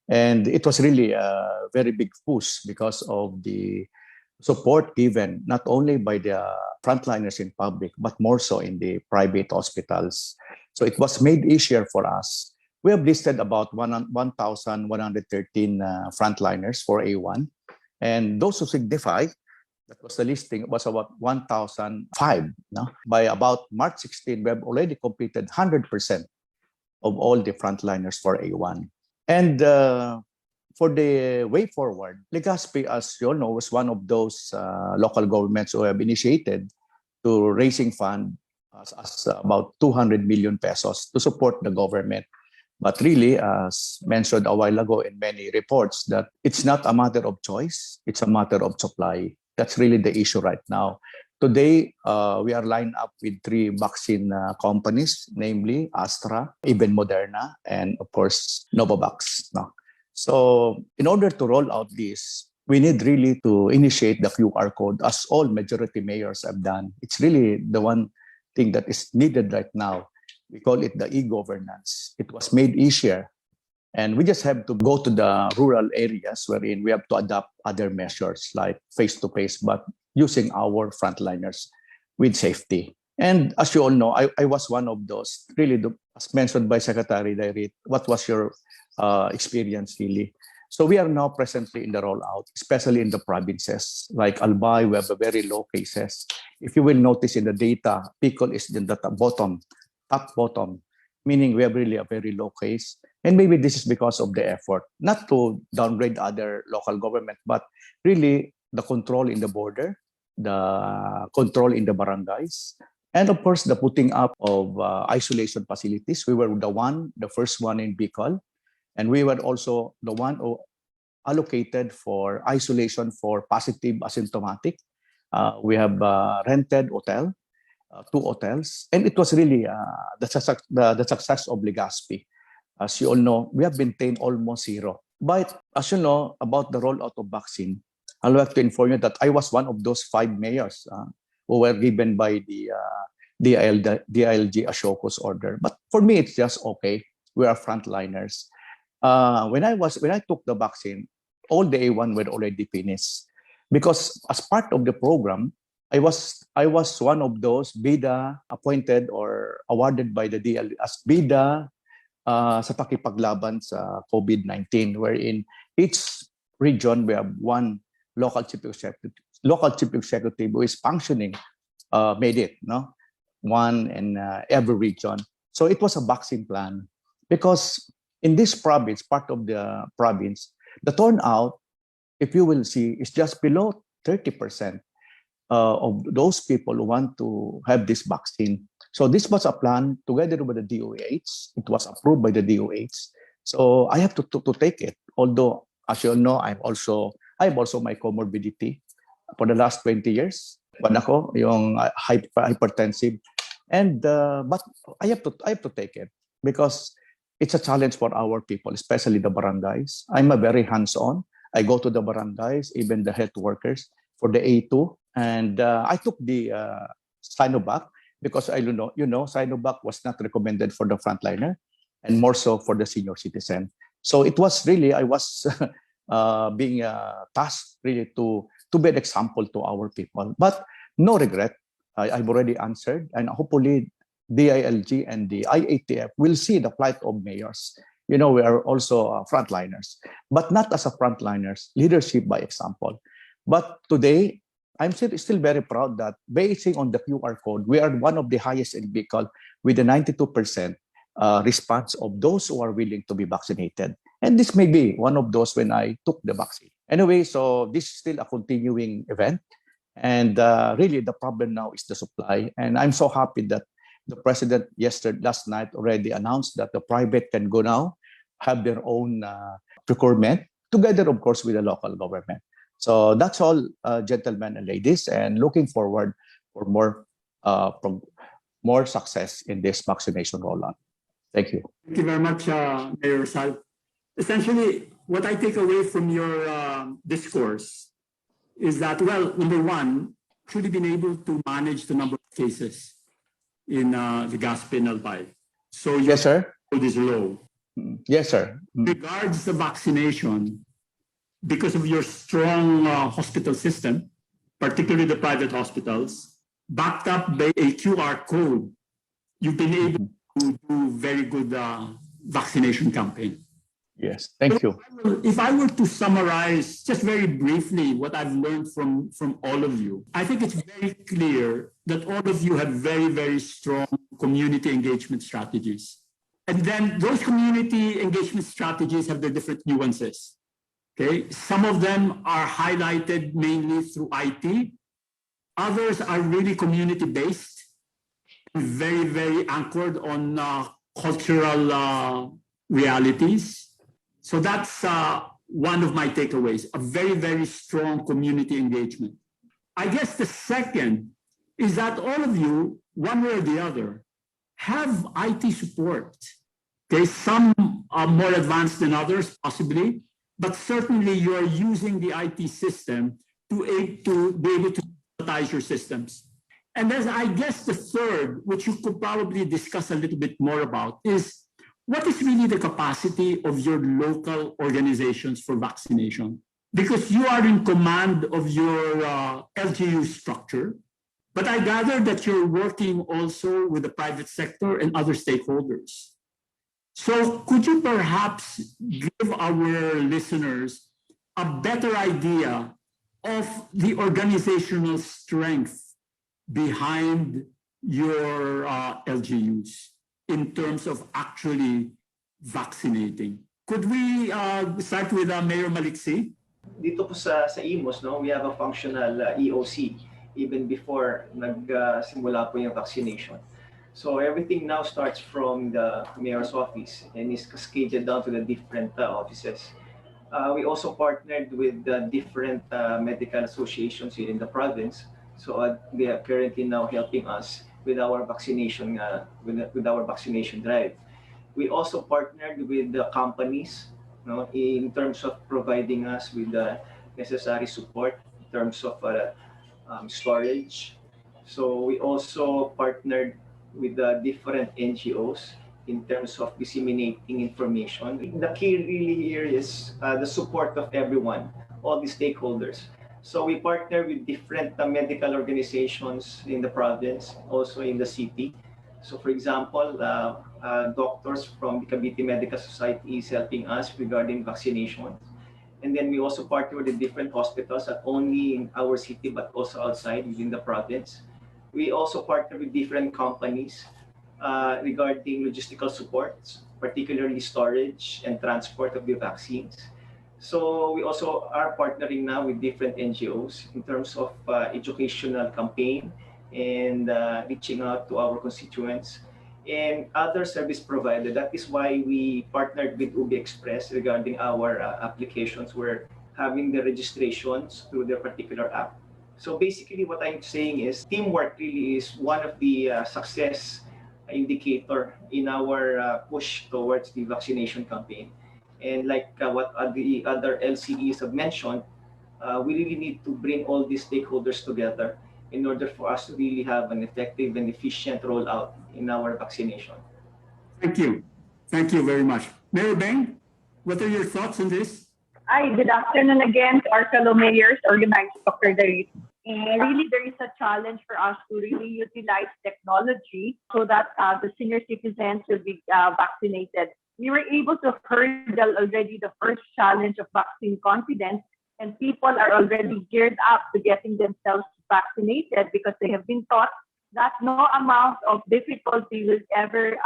And it was really a very big push because of the support given not only by the frontliners in public, but more so in the private hospitals. So it was made easier for us. We have listed about 1,113 frontliners for A1. And those who signify, that was the listing, was about 1,005. No? By about March 16, we have already completed 100% of all the frontliners for A1. And for the way forward, Legazpi, as you all know, was one of those local governments who have initiated to raising fund as about 200 million pesos to support the government. But really, as mentioned a while ago in many reports, that it's not a matter of choice, it's a matter of supply. That's really the issue right now. Today, we are lined up with 3 vaccine companies, namely Astra, even Moderna, and of course, Novavax. No? So in order to roll out this, we need really to initiate the QR code as all majority mayors have done. It's really the one thing that is needed right now. We call it the e-governance. It was made easier. And we just have to go to the rural areas wherein we have to adopt other measures like face-to-face, but using our frontliners with safety. And as you all know, I was one of those. Really, as mentioned by Secretary Derit, what was your experience really? So we are now presently in the rollout, especially in the provinces. Like Albay, we have a very low cases. If you will notice in the data, Bicol is in the top bottom, meaning we have really a very low case. And maybe this is because of the effort, not to downgrade other local government, but really the control in the border, the control in the barangays, and of course the putting up of isolation facilities. We were the first one in Bicol, and we were also the one who allocated for isolation for positive asymptomatic. We have rented hotel, 2 hotels, and it was really the success of Legazpi. as you all know, we have maintained almost zero. But as you know about the rollout of vaccine, I'd like to inform you that I was one of those 5 mayors who were given by the DILG Ashoko's order. But for me, it's just okay. We are frontliners. When I took the vaccine, all the A1 were already finished. Because as part of the program, I was one of those BIDA appointed or awarded by the DL as BIDA sa pakipaglaban sa COVID-19, wherein each region we have one local chief executive who is functioning, made it, no? One in every region. So it was a vaccine plan because in this province, part of the province, the turnout, if you will see, is just below 30% of those people who want to have this vaccine. So this was a plan together with the DOH. It was approved by the DOH. So I have to take it. Although, as you all know, I have also my comorbidity for the last 20 years. One ako, yung hypertensive. And but I have to take it because it's a challenge for our people, especially the barangays. I'm a very hands-on. I go to the barangays, even the health workers for the A2. And I took the Sinovac because Sinovac was not recommended for the frontliner and more so for the senior citizen. So it was really, I was being tasked really to be an example to our people. But no regret. I've already answered, and hopefully DILG and the IATF will see the plight of mayors. We are also frontliners, but not as a frontliners, leadership by example. But today, I'm still very proud that basing on the QR code, we are one of the highest in Bicol with a 92% response of those who are willing to be vaccinated. And this may be one of those when I took the vaccine. Anyway, so this is still a continuing event. And really, the problem now is the supply. And I'm so happy that the president last night already announced that the private can go now, have their own procurement, together, of course, with the local government. So that's all, gentlemen and ladies, and looking forward for more success in this vaccination rollout. Thank you. Thank you very much, Mayor Sal. Essentially, what I take away from your discourse is that, well, number one, truly been able to manage the number of cases in the Legazpi and Albay. So yes, sir. Is low. Yes, sir. Regards the vaccination, because of your strong hospital system, particularly the private hospitals, backed up by a QR code, you've been able to do very good vaccination campaign. Yes, thank you. If I were to summarize just very briefly what I've learned from all of you, I think it's very clear that all of you have very, very strong community engagement strategies. And then those community engagement strategies have their different nuances. Okay, some of them are highlighted mainly through IT. Others are really community-based, very, very anchored on cultural realities. So that's one of my takeaways, a very, very strong community engagement. I guess the second is that all of you, one way or the other, have IT support. Okay, some are more advanced than others, possibly, but certainly you are using the IT system to be able to digitize your systems. And there's, I guess, the third, which you could probably discuss a little bit more about, is what is really the capacity of your local organizations for vaccination? Because you are in command of your LGU structure, but I gather that you're working also with the private sector and other stakeholders. So could you perhaps give our listeners a better idea of the organizational strength behind your LGUs in terms of actually vaccinating? Could we start with Mayor Maliksi? Dito po sa IMOS, no, we have a functional EOC even before nagsimula po yung vaccination. So everything now starts from the mayor's office and is cascaded down to the different offices. We also partnered with the different medical associations here in the province. So they are currently now helping us with our vaccination with our vaccination drive. We also partnered with the companies, in terms of providing us with the necessary support in terms of storage. So we also partnered with the different NGOs in terms of disseminating information. The key really here is the support of everyone, all the stakeholders. So we partner with different medical organizations in the province, also in the city. So for example, doctors from the Cavite Medical Society is helping us regarding vaccination. And then we also partner with the different hospitals, not only in our city, but also outside within the province. We also partner with different companies regarding logistical supports, particularly storage and transport of the vaccines. So we also are partnering now with different NGOs in terms of educational campaign and reaching out to our constituents and other service provider. That is why we partnered with Ubi Express regarding our applications. We're having the registrations through their particular app. So basically what I'm saying is teamwork really is one of the success indicator in our push towards the vaccination campaign. And like what the other LCEs have mentioned, we really need to bring all these stakeholders together in order for us to really have an effective and efficient rollout in our vaccination. Thank you. Thank you very much. Mayor Beng, what are your thoughts on this? Hi, good afternoon again to our fellow mayors, organized Dr. Darit. Really, there is a challenge for us to really utilize technology so that the senior citizens will be vaccinated. We were able to hurdle already the first challenge of vaccine confidence, and people are already geared up to getting themselves vaccinated because they have been taught that no amount of difficulty will ever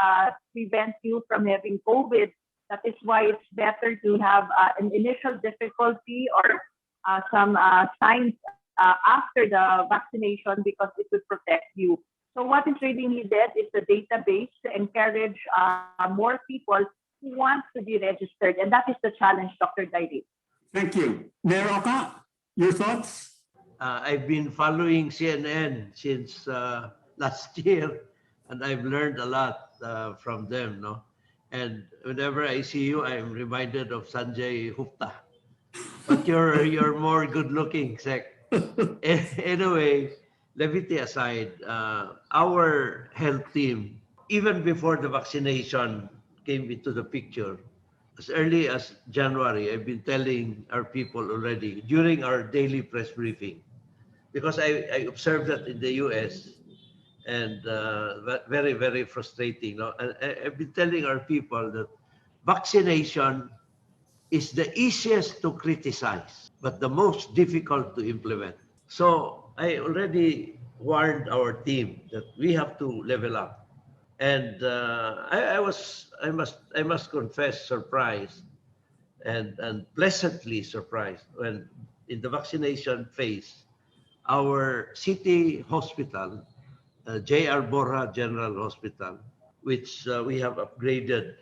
prevent you from having COVID. That is why it's better to have an initial difficulty or some signs after the vaccination because it will protect you. So what is really needed is the database to encourage more people who want to be registered. And that is the challenge, Dr. Dairi. Thank you. Mayor Oka, your thoughts? I've been following CNN since last year, and I've learned a lot from them. No? And whenever I see you, I'm reminded of Sanjay Gupta. But you're more good-looking, Sec. Anyway, levity aside, our health team, even before the vaccination came into the picture, as early as January, I've been telling our people already during our daily press briefing, because I observed that in the US, and very, very frustrating. No? And I've been telling our people that vaccination is the easiest to criticize, but the most difficult to implement. So I already warned our team that we have to level up. And I must confess, surprised and pleasantly surprised when in the vaccination phase, our city hospital, J.R. Borja General Hospital, which we have upgraded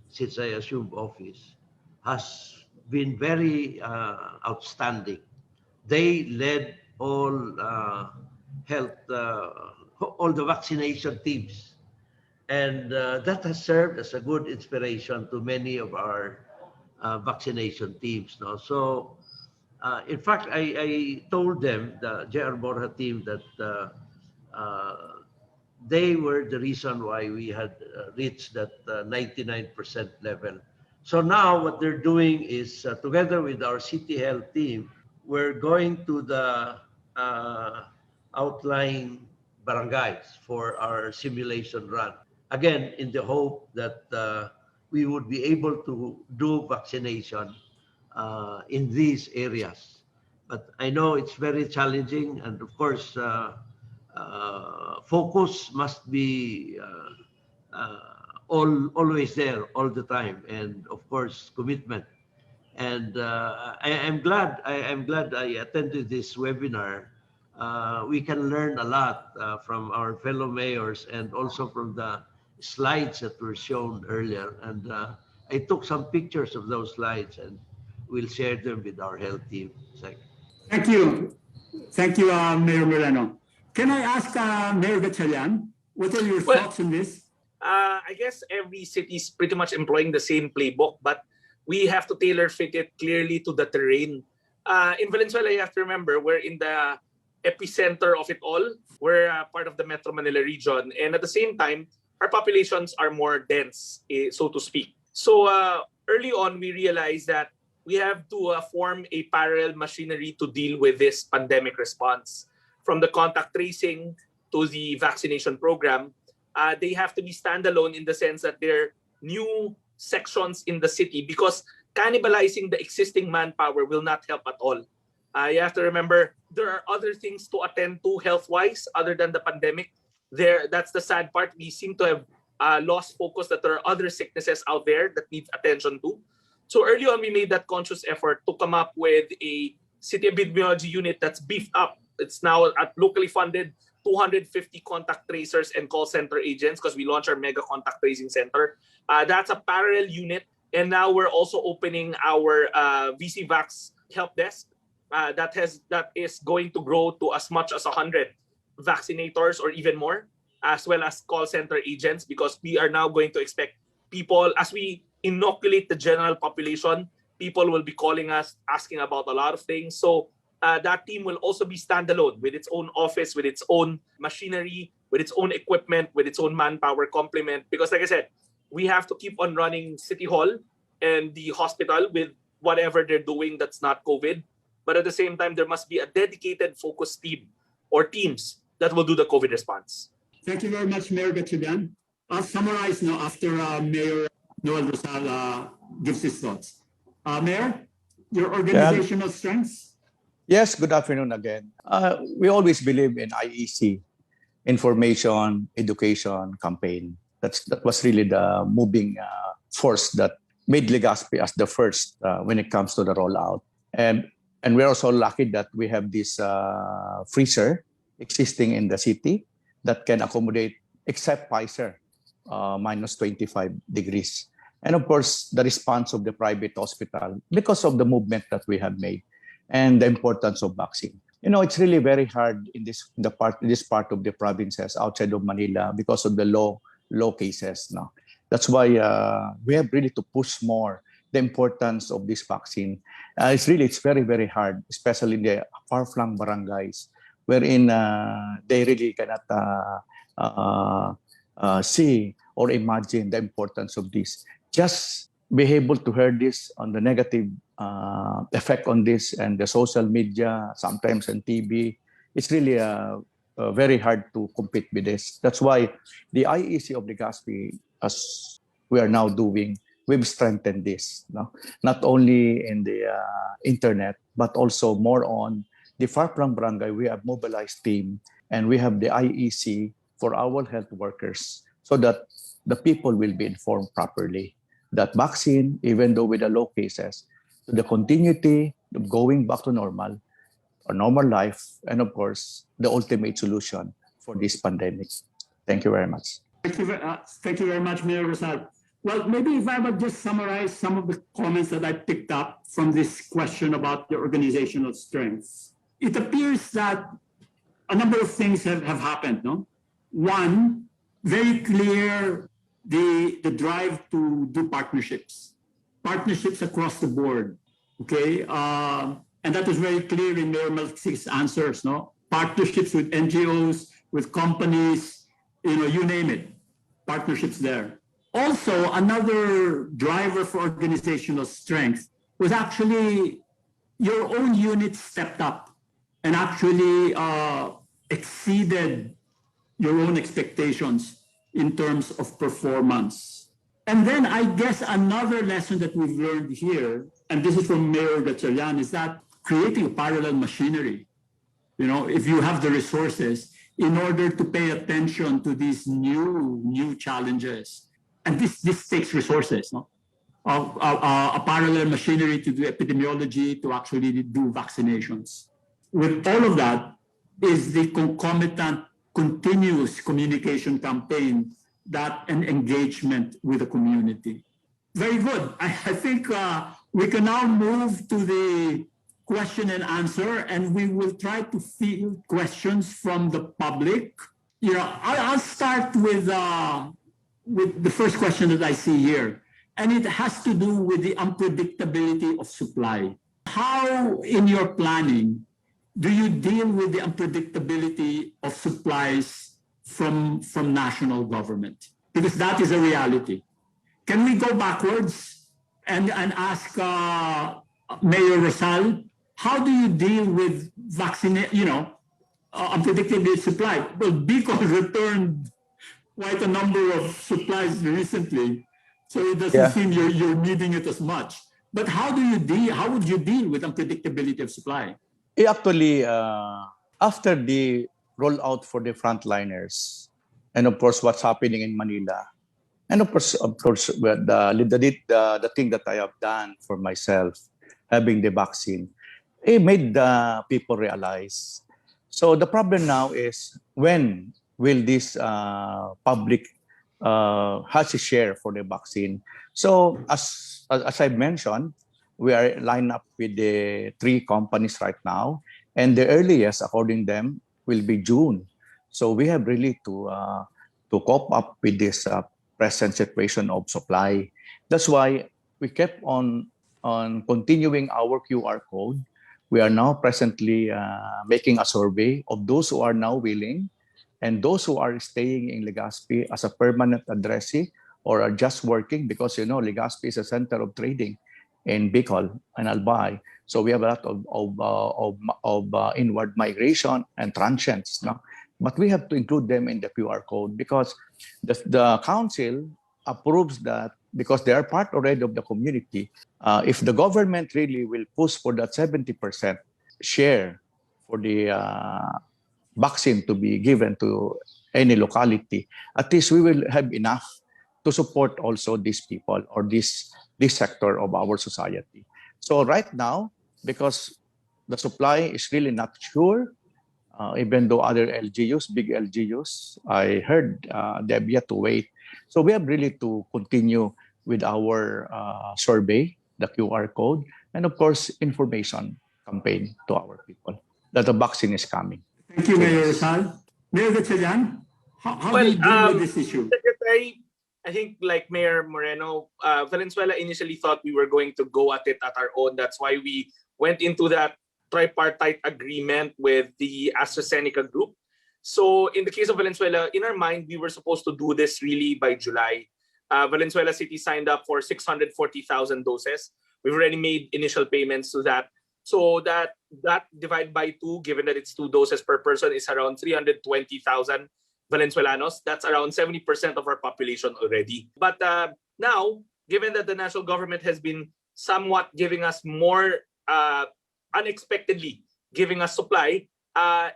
since I assumed office, has been very outstanding. They led all all the vaccination teams. And that has served as a good inspiration to many of our vaccination teams. No? So, in fact, I told them, the J.R. Borja team, that they were the reason why we had reached that 99% level. So now what they're doing is, together with our city health team, we're going to the outlying barangays for our simulation run. Again, in the hope that we would be able to do vaccination in these areas. But I know it's very challenging, and of course, focus must be always there, all the time, and of course, commitment. And I'm glad I attended this webinar. We can learn a lot from our fellow mayors and also from the slides that were shown earlier. And I took some pictures of those slides, and we'll share them with our health team. Thank you. Thank you, Mayor Moreno. Can I ask Mayor Gatchalian, what are your thoughts on this? I guess every city is pretty much employing the same playbook, but we have to tailor fit it clearly to the terrain. In Valenzuela, you have to remember, we're in the epicenter of it all. We're part of the Metro Manila region. And at the same time, our populations are more dense, so to speak. So early on, we realized that we have to form a parallel machinery to deal with this pandemic response. From the contact tracing to the vaccination program, they have to be standalone in the sense that they're new sections in the city, because cannibalizing the existing manpower will not help at all. You have to remember there are other things to attend to health-wise other than the pandemic. That's the sad part. We seem to have lost focus that there are other sicknesses out there that need attention to. So early on, we made that conscious effort to come up with a city epidemiology unit that's beefed up. It's now at locally funded 250 contact tracers and call center agents, because we launched our mega contact tracing center. That's a parallel unit. And now we're also opening our VCVax help desk that is going to grow to as much as 100 vaccinators or even more, as well as call center agents, because we are now going to expect people, as we inoculate the general population, people will be calling us, asking about a lot of things. So that team will also be standalone with its own office, with its own machinery, with its own equipment, with its own manpower complement. Because like I said, we have to keep on running City Hall and the hospital with whatever they're doing that's not COVID. But at the same time, there must be a dedicated focus team or teams that will do the COVID response. Thank you very much, Mayor Gatchalian. I'll summarize now after Mayor Noel Rosal gives his thoughts. Mayor, your organizational strengths? Yes, good afternoon again. We always believe in IEC, information, education, campaign. That was really the moving force that made Legazpi as the first when it comes to the rollout. And we're also lucky that we have this freezer existing in the city that can accommodate, except Pfizer, minus 25 degrees. And of course, the response of the private hospital because of the movement that we have made and the importance of vaccine. You know, it's really very hard in this part of the provinces outside of Manila because of the low cases. No? That's why we have really to push more the importance of this vaccine. It's very, very hard, especially in the far-flung barangays, wherein they really cannot see or imagine the importance of this. Just be able to hear this on the negative effect on this and the social media, sometimes on TV. It's really very hard to compete with this. That's why the IEC of Legazpi, as we are now doing, we've strengthened this. No? Not only in the internet, but also more on the far-flung barangay. We have mobilized team and we have the IEC for our health workers so that the people will be informed properly that vaccine, even though with the low cases, to the continuity of going back to normal, or normal life, and of course, the ultimate solution for this pandemic. Thank you very much. Thank you very much, Mayor Rosal. Well, maybe if I would just summarize some of the comments that I picked up from this question about the organizational strengths. It appears that a number of things have happened. No? One, very clear, the drive to do partnerships across the board. Okay, and that was very clear in Mayor Malixi's answers. No, partnerships with NGOs, with companies, you name it, partnerships there. Also, another driver for organizational strength was actually your own unit stepped up and actually exceeded your own expectations in terms of performance. And then I guess another lesson that we've learned here, and this is from Mayor Gatchalian, is that creating a parallel machinery, if you have the resources in order to pay attention to these new challenges. And this takes resources, no? A parallel machinery to do epidemiology, to actually do vaccinations. With all of that is the concomitant continuous communication campaign and engagement with the community. Very good. I think we can now move to the question and answer, and we will try to field questions from the public. I'll start with with the first question that I see here, and it has to do with the unpredictability of supply. How, in your planning, do you deal with the unpredictability of supplies from national government? Because that is a reality. Can we go backwards and ask Mayor Rosal, how do you deal with unpredictability supply? Well, Bicol returned quite a number of supplies recently, so it doesn't seem you're needing it as much. But how would you deal with unpredictability of supply? Actually, after the rollout for the frontliners, and of course what's happening in Manila, and of course the thing that I have done for myself, having the vaccine, it made the people realize. So the problem now is, when will this public has a share for the vaccine? So as I mentioned, we are lined up with the 3 companies right now, and the earliest, according to them, will be June. So we have really to cope up with this present situation of supply. That's why we kept on continuing our QR code. We are now presently making a survey of those who are now willing, and those who are staying in Legazpi as a permanent addressee or are just working, because Legazpi is a center of trading in Bicol and Albay. So we have a lot of inward migration and transients. No? But we have to include them in the QR code, because the council approves that, because they are part already of the community. If the government really will push for that 70% share for the vaccine to be given to any locality, at least we will have enough to support also these people or this sector of our society. So right now, because the supply is really not sure, even though other LGUs, big LGUs, I heard they have yet to wait. So we have really to continue with our survey, the QR code, and of course, information campaign to our people that the vaccine is coming. Thank you, Mayor Rosal. Mayor Gatchalian, how do you deal with this issue? Secretary, I think like Mayor Moreno, Valenzuela initially thought we were going to go at it at our own. That's why we went into that tripartite agreement with the AstraZeneca group. So in the case of Valenzuela, in our mind, we were supposed to do this really by July. Valenzuela City signed up for 640,000 doses. We've already made initial payments to that. So that divided by 2, given that it's 2 doses per person, is around 320,000 Valenzuelanos. That's around 70% of our population already. But now, given that the national government has been somewhat giving us more unexpectedly giving us supply,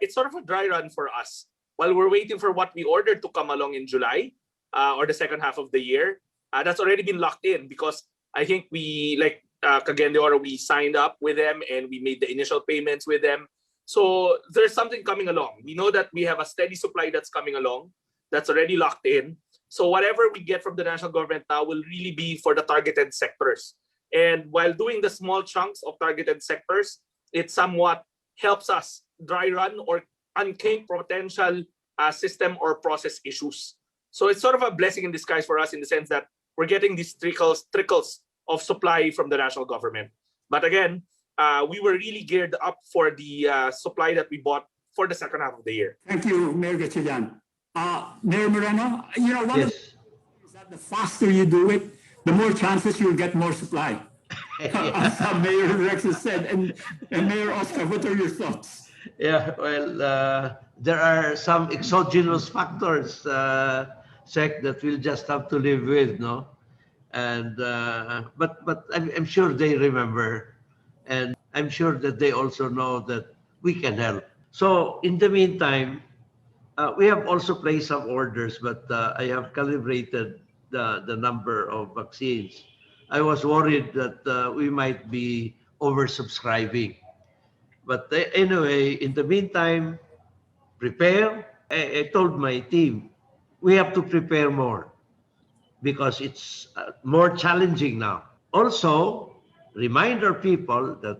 it's sort of a dry run for us. While we're waiting for what we ordered to come along in July or the second half of the year, that's already been locked in, because I think we, like Cagayan de Oro, we signed up with them and we made the initial payments with them. So there's something coming along. We know that we have a steady supply that's coming along, that's already locked in. So whatever we get from the national government now will really be for the targeted sectors. And while doing the small chunks of targeted sectors, it somewhat helps us dry run or uncake potential system or process issues. So it's sort of a blessing in disguise for us, in the sense that we're getting these trickles of supply from the national government. But again, we were really geared up for the supply that we bought for the second half of the year. Thank you, Mayor Gatchalian. Mayor Moreno, one of the things is that the faster you do it, the more chances you'll get more supply. As Mayor Rex has said, and Mayor Oscar, what are your thoughts? Yeah, well, there are some exogenous factors, Sec, that we'll just have to live with, no? And but I'm sure they remember, and I'm sure that they also know that we can help. So in the meantime, we have also placed some orders, but I have calibrated the number of vaccines. I was worried that we might be oversubscribing. But anyway, in the meantime, prepare. I told my team, we have to prepare more, because it's more challenging now. Also, remind our people that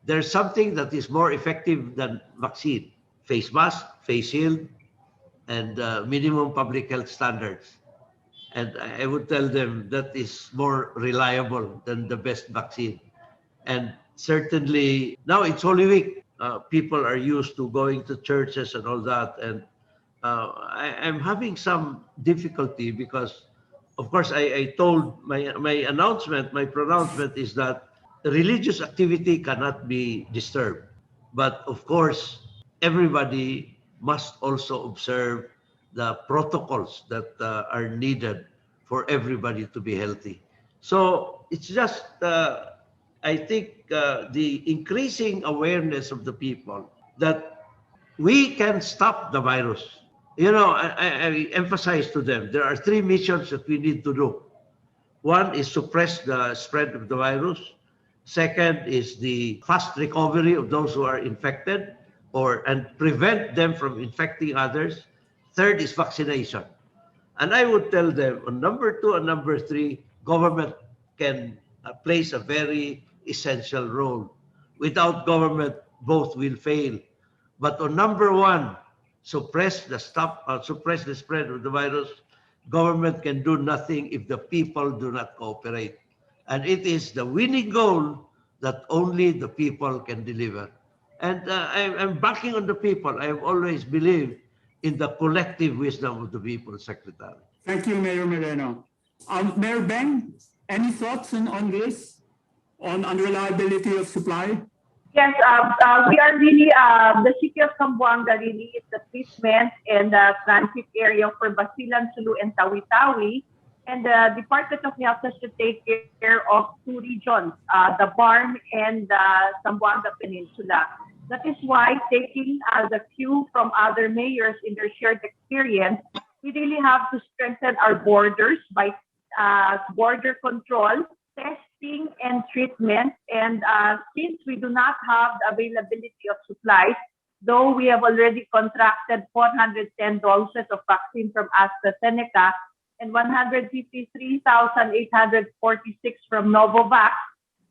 there's something that is more effective than vaccine: face mask, face shield, and minimum public health standards. And I would tell them that is more reliable than the best vaccine. And certainly now it's Holy Week. People are used to going to churches and all that. And I'm having some difficulty because, of course, I told my announcement, my pronouncement is that religious activity cannot be disturbed. But of course, everybody must also observe the protocols that are needed for everybody to be healthy. So it's just, I think, the increasing awareness of the people that we can stop the virus. You know, I emphasize to them, there are 3 missions that we need to do. One is suppress the spread of the virus. Second is the fast recovery of those who are infected and prevent them from infecting others. Third is vaccination. And I would tell them on number 2 and number 3, government can plays a very essential role. Without government, both will fail. But on number 1, suppress the spread of the virus. Government can do nothing if the people do not cooperate. And it is the winning goal that only the people can deliver. And I'm backing on the people. I have always believed in the collective wisdom of the people, Secretary. Thank you, Mayor Moreno. Mayor Beng, any thoughts on this, on unreliability of supply? Yes, we are really, the city of Zamboanga really is the treatment and the transit area for Basilan, Sulu, and Tawi-Tawi. And the Department of Health has to take care of 2 regions, the BARM and the Zamboanga Peninsula. That is why, taking the cue from other mayors in their shared experience, we really have to strengthen our borders by border control, testing, and treatment. And since we do not have the availability of supplies, though we have already contracted 410 doses of vaccine from AstraZeneca and 153,846 from Novavax,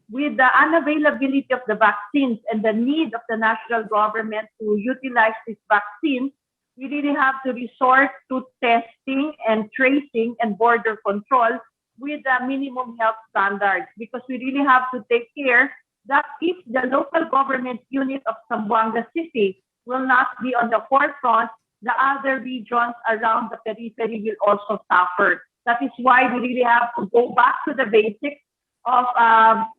with the unavailability of the vaccines and the need of the national government to utilize these vaccines, we really have to resort to testing and tracing and border control with the minimum health standards, because we really have to take care that if the local government unit of Zamboanga City will not be on the forefront, the other regions around the periphery will also suffer. That is why we really have to go back to the basics of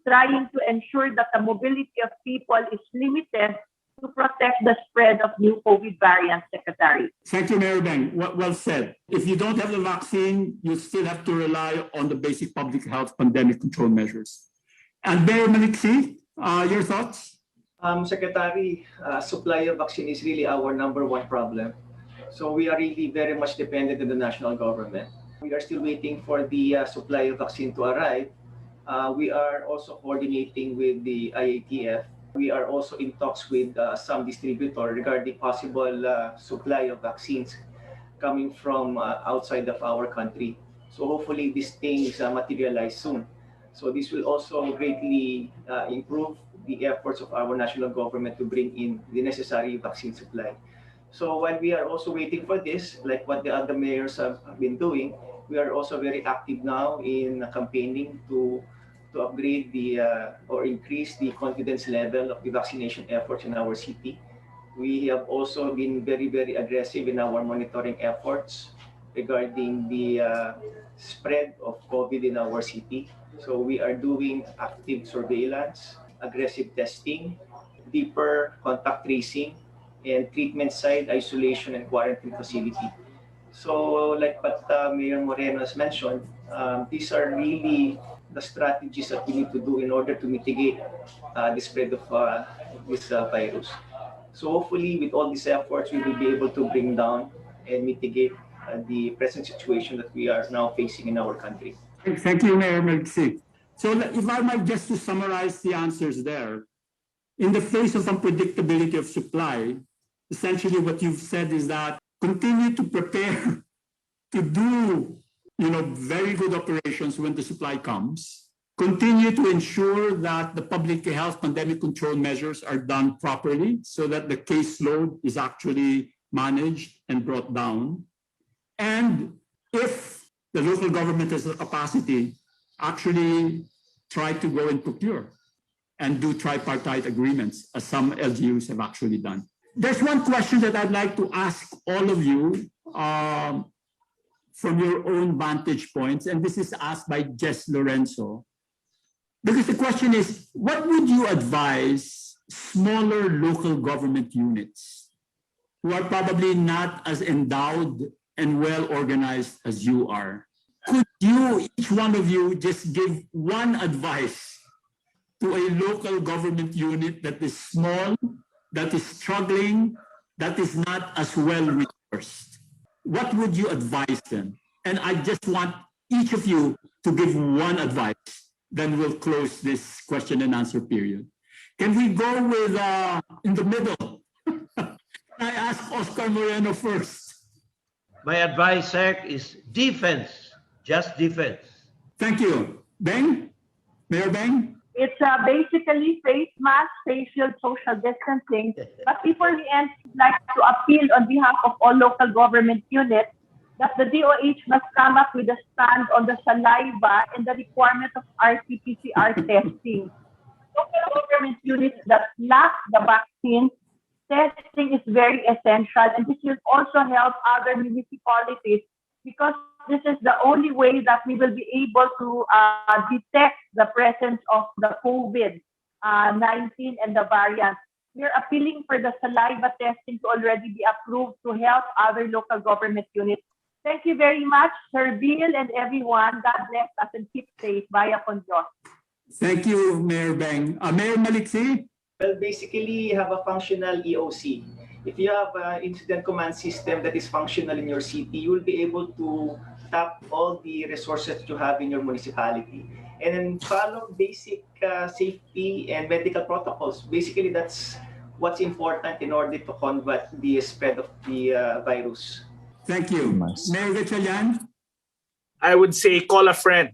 trying to ensure that the mobility of people is limited to protect the spread of new COVID variants, Secretary. Thank you, Mayor Beng. Well said. If you don't have the vaccine, you still have to rely on the basic public health pandemic control measures. And Mayor Maliksi, your thoughts? Secretary, supply of vaccine is really our number 1 problem. So we are really very much dependent on the national government. We are still waiting for the supply of vaccine to arrive. We are also coordinating with the IATF. We are also in talks with some distributors regarding possible supply of vaccines coming from outside of our country. So hopefully these things materialize soon. So this will also greatly improve the efforts of our national government to bring in the necessary vaccine supply. So while we are also waiting for this, like what the other mayors have been doing, we are also very active now in campaigning to upgrade or increase the confidence level of the vaccination efforts in our city. We have also been very, very aggressive in our monitoring efforts regarding the spread of COVID in our city. So we are doing active surveillance, aggressive testing, deeper contact tracing, and treatment site isolation and quarantine facility. So like what Mayor Moreno has mentioned, these are really the strategies that we need to do in order to mitigate the spread of this virus. So hopefully with all these efforts, we will be able to bring down and mitigate the present situation that we are now facing in our country. Thank you, Mayor Maliksi. So if I might just to summarize the answers there, in the face of unpredictability of supply, essentially what you've said is that continue to prepare to do very good operations when the supply comes. Continue to ensure that the public health pandemic control measures are done properly so that the caseload is actually managed and brought down. And if the local government has the capacity actually try to go and procure and do tripartite agreements, as some LGUs have actually done. There's one question that I'd like to ask all of you from your own vantage points, and this is asked by Jess Lorenzo. Because the question is, what would you advise smaller local government units who are probably not as endowed and well organized as you are? Could you, each one of you, just give one advice to a local government unit that is small, that is struggling, that is not as well resourced? What would you advise them? And I just want each of you to give one advice. Then we'll close this question and answer period. Can we go with in the middle? I ask Oscar Moreno first. My advice, Sec, is defense, just defense. Thank you. Beng? Mayor Beng? It's basically face mask, face shield, social distancing. But before we end, I'd like to appeal on behalf of all local government units that the DOH must come up with a stand on the saliva and the requirement of RT-PCR testing. Local government units that lack the vaccine, testing is very essential, and this will also help other municipalities because this is the only way that we will be able to detect the presence of the COVID-19 and the variants. We're appealing for the saliva testing to already be approved to help other local government units. Thank you very much, Sir Bill and everyone. God bless us and keep safe. Vaya con Dios. Thank you, Mayor Beng. Mayor Maliksi? Well, basically, you have a functional EOC. If you have an incident command system that is functional in your city, you will be able to tap all the resources you have in your municipality. And then follow basic safety and medical protocols. Basically, that's what's important in order to combat the spread of the virus. Thank you. Mayor Gatchalian? I would say call a friend.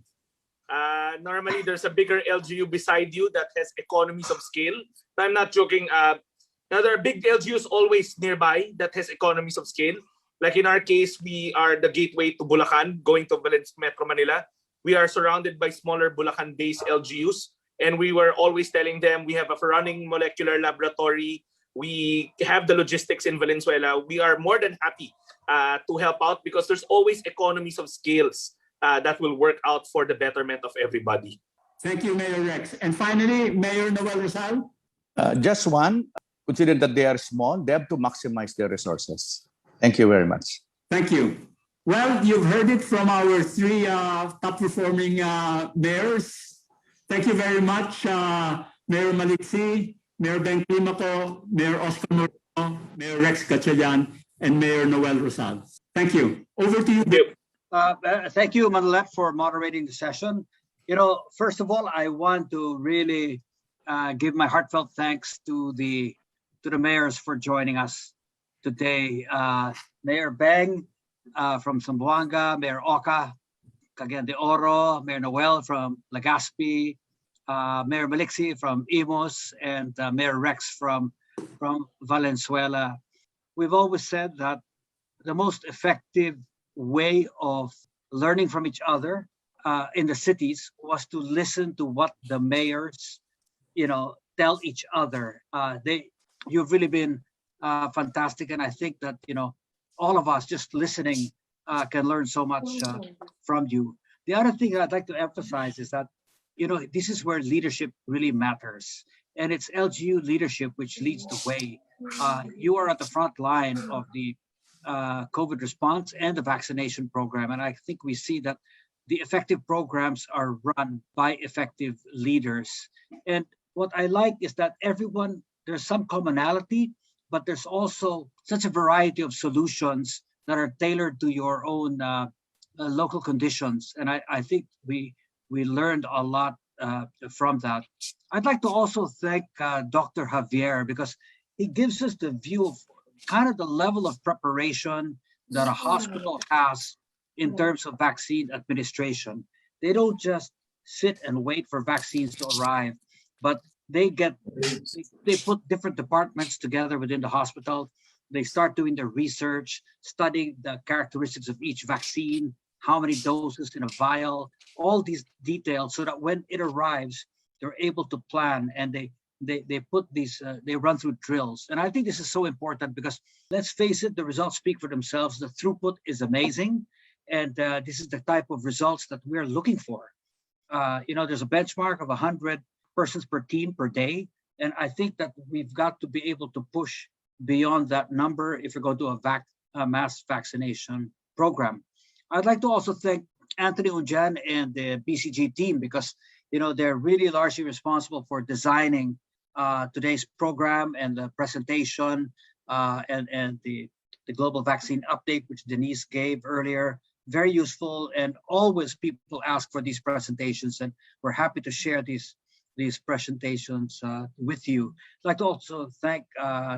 Normally, there's a bigger LGU beside you that has economies of scale. I'm not joking. Now, there are big LGUs always nearby that has economies of scale. Like in our case, we are the gateway to Bulacan, going to Metro Manila. We are surrounded by smaller Bulacan-based LGUs. And we were always telling them we have a running molecular laboratory. We have the logistics in Valenzuela. We are more than happy to help out because there's always economies of scales that will work out for the betterment of everybody. Thank you, Mayor Rex. And finally, Mayor Noel Rosal? Just one, consider that they are small, they have to maximize their resources. Thank you very much. Thank you. Well, you've heard it from our three top-performing mayors. Thank you very much, Mayor Maliksi, Mayor Beng Climaco, Mayor Oscar Moreno, Mayor Rex Gatchalian, and Mayor Noel Rosal. Thank you. Over to you. Thank you, Manolet, for moderating the session. You know, first of all, I want to really give my heartfelt thanks to the mayors for joining us today. Mayor Beng from Zamboanga, Mayor Oka, Cagayan de Oro, Mayor Noel from Legazpi, Mayor Maliksi from Imus, and Mayor Rex from Valenzuela. We've always said that the most effective way of learning from each other in the cities was to listen to what the mayors, tell each other. You've really been fantastic, and I think that all of us just listening can learn so much from you. The other thing that I'd like to emphasize is that this is where leadership really matters, and it's LGU leadership which leads the way. You are at the front line of the COVID response and the vaccination program, and I think we see that the effective programs are run by effective leaders. And what I like is that there's some commonality, but there's also such a variety of solutions that are tailored to your own local conditions. And I think we learned a lot from that. I'd like to also thank Dr. Javier, because he gives us the view of kind of the level of preparation that a hospital has in terms of vaccine administration. They don't just sit and wait for vaccines to arrive, but they put different departments together within the hospital. They start doing their research, studying the characteristics of each vaccine, how many doses in a vial, all these details, so that when it arrives, they're able to plan, and they put these, they run through drills. And I think this is so important because, let's face it, the results speak for themselves. The throughput is amazing. And this is the type of results that we're looking for. There's a benchmark of 100 persons per team per day. And I think that we've got to be able to push beyond that number if we're going to do a mass vaccination program. I'd like to also thank Anthony Unjan and the BCG team, because they're really largely responsible for designing today's program and the presentation and the global vaccine update, which Denise gave earlier. Very useful, and always people ask for these presentations, and we're happy to share these presentations with you. I'd like to also thank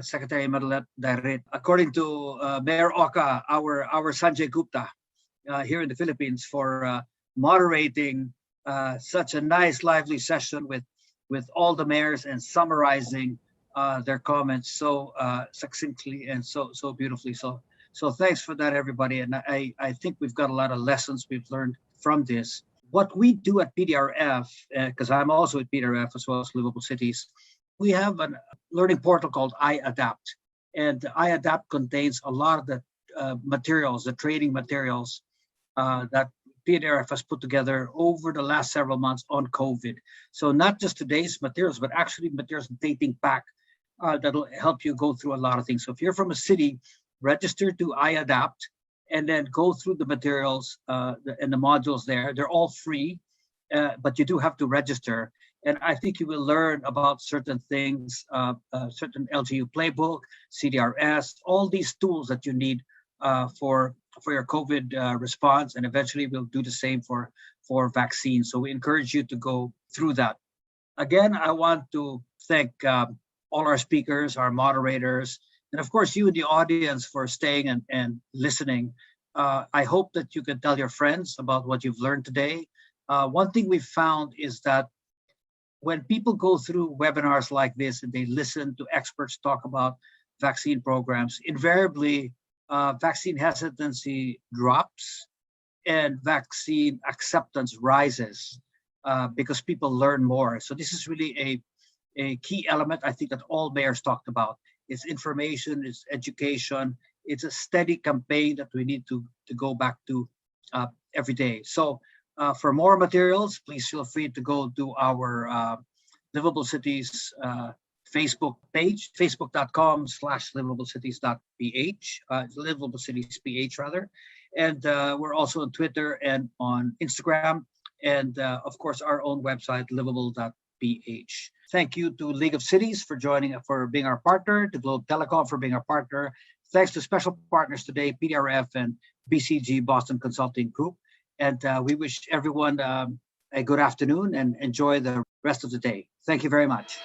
Secretary Madelet Darit. According to Mayor Oka, our Sanjay Gupta here in the Philippines, for moderating such a nice, lively session with all the mayors and summarizing their comments so succinctly and so beautifully. So thanks for that, everybody. And I think we've got a lot of lessons we've learned from this. What we do at PDRF, because I'm also at PDRF as well as Liveable Cities, we have a learning portal called iAdapt. And iAdapt contains a lot of the materials, the training materials that PDRF has put together over the last several months on COVID. So not just today's materials, but actually materials dating back that'll help you go through a lot of things. So if you're from a city, register to iAdapt and then go through the materials and the modules there. They're all free, but you do have to register. And I think you will learn about certain things, certain LGU playbook, CDRS, all these tools that you need for your COVID response, and eventually we'll do the same for vaccines. So we encourage you to go through that. Again, I want to thank all our speakers, our moderators, and of course you in the audience for staying and listening. I hope that you can tell your friends about what you've learned today. One thing we've found is that when people go through webinars like this and they listen to experts talk about vaccine programs, invariably vaccine hesitancy drops and vaccine acceptance rises because people learn more. So this is really a key element, I think, that all mayors talked about. It's information, it's education, it's a steady campaign that we need to go back to every day. So for more materials, please feel free to go to our Liveable Cities Facebook page, facebook.com/liveablecities.ph, Liveable Cities PH rather. And we're also on Twitter and on Instagram, and of course our own website, liveable.ph. Thank you to League of Cities for being our partner, to Globe Telecom for being our partner. Thanks to special partners today, PDRF and BCG Boston Consulting Group. And we wish everyone a good afternoon and enjoy the rest of the day. Thank you very much.